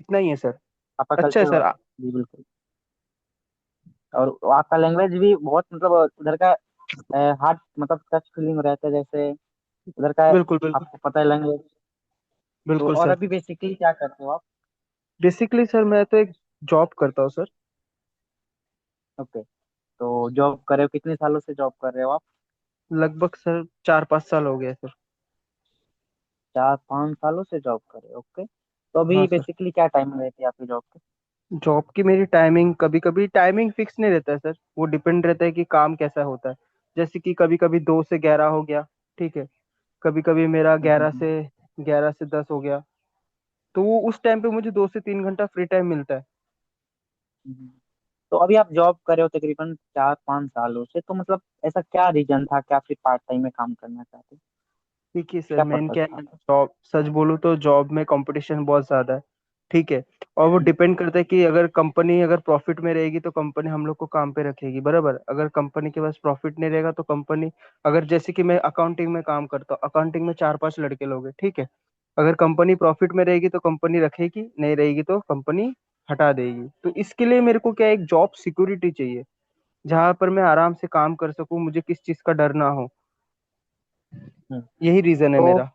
इतना ही है सर। आपका अच्छा है कल्चर? सर। जी बिल्कुल। और आपका लैंग्वेज भी बहुत, मतलब उधर का हार्ट, मतलब टच फीलिंग रहता है, जैसे उधर का बिल्कुल बिल्कुल। आपको पता है लैंग्वेज। तो बिल्कुल और सर। अभी बेसिकली क्या करते हो आप? बेसिकली सर मैं तो एक जॉब करता हूँ सर। ओके। तो जॉब कर रहे हो, कितने सालों से जॉब कर रहे हो आप? लगभग सर 4-5 साल हो गया सर। 4-5 सालों से जॉब कर रहे हो, ओके। तो हाँ अभी सर। बेसिकली क्या टाइम रहती है आपकी जॉब की? जॉब की मेरी टाइमिंग, कभी कभी टाइमिंग फिक्स नहीं रहता है सर, वो डिपेंड रहता है कि काम कैसा होता है। जैसे कि कभी कभी 2 से 11 हो गया, ठीक है। कभी कभी मेरा ग्यारह हम्म। से 11 से 10 हो गया। तो वो उस टाइम पे मुझे 2 से 3 घंटा फ्री टाइम मिलता है। हम्म। तो अभी आप जॉब कर रहे हो तकरीबन 4-5 सालों से, तो मतलब ऐसा क्या रीजन था कि आप फिर पार्ट टाइम में काम करना चाहते? देखिए सर, क्या मेन पर्पज क्या था है, आपका? जॉब सच बोलूँ तो जॉब में कंपटीशन बहुत ज्यादा है, ठीक है। और वो डिपेंड करता है कि अगर कंपनी अगर प्रॉफिट में रहेगी तो कंपनी हम लोग को काम पे रखेगी, बराबर। अगर कंपनी के पास प्रॉफिट नहीं रहेगा तो कंपनी, अगर जैसे कि मैं अकाउंटिंग में काम करता हूँ, अकाउंटिंग में 4-5 लड़के लोग हैं, ठीक है। अगर कंपनी प्रॉफिट में रहेगी तो कंपनी रखेगी, नहीं रहेगी तो कंपनी हटा देगी। तो इसके लिए मेरे को क्या है, एक जॉब सिक्योरिटी चाहिए, जहां पर मैं आराम से काम कर सकूं, मुझे किस चीज का डर ना हो। हम्म। यही रीजन है तो मेरा।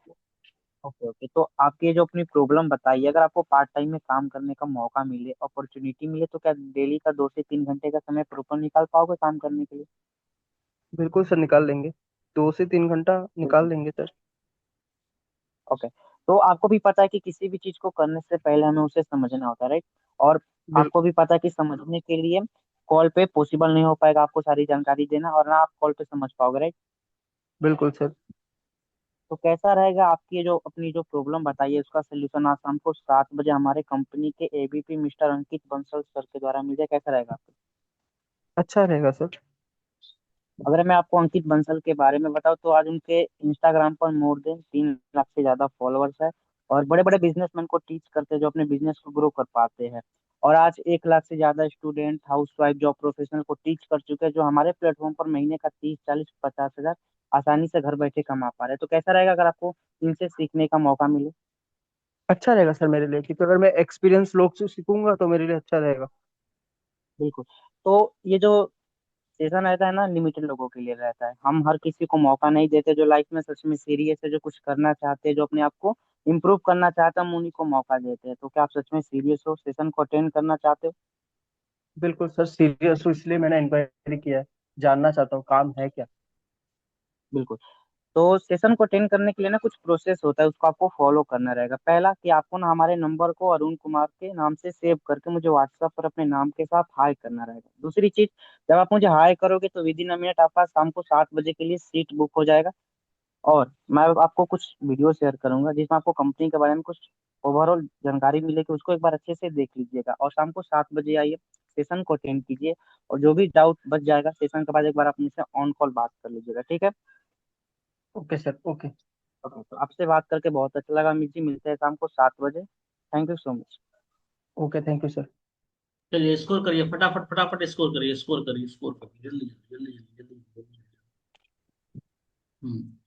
ओके ओके, तो आपकी ये जो अपनी प्रॉब्लम बताइए, अगर आपको पार्ट टाइम में काम करने का मौका मिले, अपॉर्चुनिटी मिले, तो क्या डेली का 2 से 3 घंटे का समय प्रॉपर निकाल पाओगे काम करने के लिए? बिल्कुल सर, निकाल लेंगे। 2 से 3 घंटा निकाल बिल्कुल। लेंगे सर। ओके। तो आपको भी पता है कि किसी भी चीज को करने से पहले हमें उसे समझना होता है, राइट? और आपको बिल्कुल। भी पता है कि समझने के लिए कॉल पे पॉसिबल नहीं हो पाएगा आपको सारी जानकारी देना, और ना आप कॉल पे समझ पाओगे, राइट? बिल्कुल सर। तो कैसा रहेगा, आपकी ये जो अपनी जो प्रॉब्लम बताइए उसका सोल्यूशन आज शाम को 7 बजे हमारे कंपनी के एबीपी मिस्टर अंकित बंसल सर के द्वारा मिल जाए, कैसा रहेगा आपको? अच्छा रहेगा सर। अगर मैं आपको अंकित बंसल के बारे में बताऊं तो आज उनके इंस्टाग्राम पर मोर देन 3 लाख से ज्यादा फॉलोअर्स है, और बड़े बड़े बिजनेसमैन को टीच करते हैं जो अपने बिजनेस को ग्रो कर पाते हैं। और आज 1 लाख से ज्यादा स्टूडेंट, हाउसवाइफ, जॉब प्रोफेशनल को टीच कर चुके हैं, जो हमारे प्लेटफॉर्म पर महीने का 30, 40, 50 हजार आसानी से घर बैठे कमा पा रहे हैं। तो कैसा रहेगा अगर आपको इनसे सीखने का मौका मिले? अच्छा रहेगा सर मेरे लिए, क्योंकि अगर मैं एक्सपीरियंस लोग से सीखूंगा तो मेरे लिए अच्छा रहेगा। बिल्कुल। तो ये जो सेशन रहता है ना, लिमिटेड लोगों के लिए रहता है। हम हर किसी को मौका नहीं देते, जो लाइफ में सच में सीरियस है, जो कुछ करना चाहते हैं, जो अपने आप को इम्प्रूव करना चाहते हैं, हम उन्हीं को मौका देते हैं। तो क्या आप सच में सीरियस हो, सेशन को अटेंड करना चाहते हो? बिल्कुल सर, सीरियस हूँ, इसलिए मैंने इंक्वायरी किया है, जानना चाहता हूँ काम है क्या। बिल्कुल। तो सेशन को अटेंड करने के लिए ना कुछ प्रोसेस होता है, उसको आपको फॉलो करना रहेगा। पहला कि आपको ना हमारे नंबर को अरुण कुमार के नाम से सेव करके मुझे व्हाट्सएप पर अपने नाम के साथ हाई करना रहेगा। दूसरी चीज, जब आप मुझे हाई करोगे तो विद इन अ मिनट आपका शाम को 7 बजे के लिए सीट बुक हो जाएगा। और मैं आपको कुछ वीडियो शेयर करूंगा जिसमें आपको कंपनी के बारे में कुछ ओवरऑल जानकारी मिलेगी, उसको एक बार अच्छे से देख लीजिएगा। और शाम को 7 बजे आइए, सेशन को अटेंड कीजिए, और जो भी डाउट बच जाएगा सेशन के बाद एक बार आप मुझसे ऑन कॉल बात कर लीजिएगा, ठीक है? Okay sir, okay. ओके, तो आपसे बात करके बहुत अच्छा लगा अमित जी। मिलते हैं शाम को 7 बजे। Thank you so much. Okay, thank you sir. चलिए स्कोर करिए, फटाफट फटाफट स्कोर करिए, स्कोर करिए, स्कोर करिए, जल्दी जल्दी जल्दी जल्दी जल्दी जल्दी। हम्म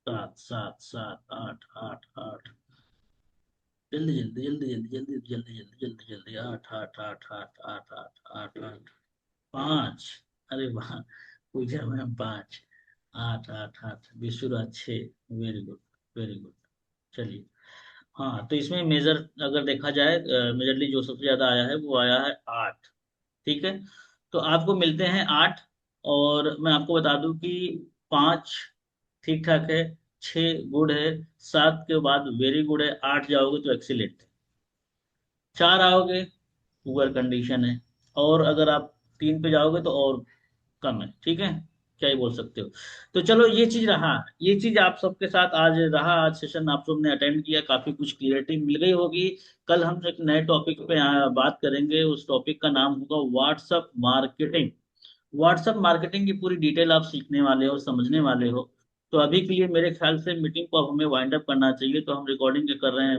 सात सात सात, आठ आठ आठ, जल्दी जल्दी जल्दी जल्दी जल्दी जल्दी जल्दी जल्दी जल्दी, आठ आठ आठ आठ आठ आठ आठ आठ, पाँच, अरे वाह, पूजा में पाँच, आठ आठ आठ, विश्वराज छः, वेरी गुड, वेरी गुड। चलिए, हाँ तो इसमें मेजर अगर देखा जाए, मेजरली जो सबसे ज्यादा आया है वो आया है 8। ठीक है, तो आपको मिलते हैं 8। और मैं आपको बता दूं कि 5 ठीक ठाक है, 6 गुड है, 7 के बाद वेरी गुड है, 8 जाओगे तो एक्सीलेंट है, 4 आओगे पुअर कंडीशन है, और अगर आप 3 पे जाओगे तो और कम है। ठीक है, क्या ही बोल सकते हो। तो चलो ये चीज रहा, ये चीज आप सबके साथ आज रहा, आज सेशन आप सबने अटेंड किया, काफी कुछ क्लियरिटी मिल गई होगी। कल हम एक नए टॉपिक पे बात करेंगे, उस टॉपिक का नाम होगा व्हाट्सएप मार्केटिंग। व्हाट्सएप मार्केटिंग की पूरी डिटेल आप सीखने वाले हो, समझने वाले हो। तो अभी के लिए मेरे ख्याल से मीटिंग को अब हमें वाइंड अप करना चाहिए, तो हम रिकॉर्डिंग कर रहे हैं।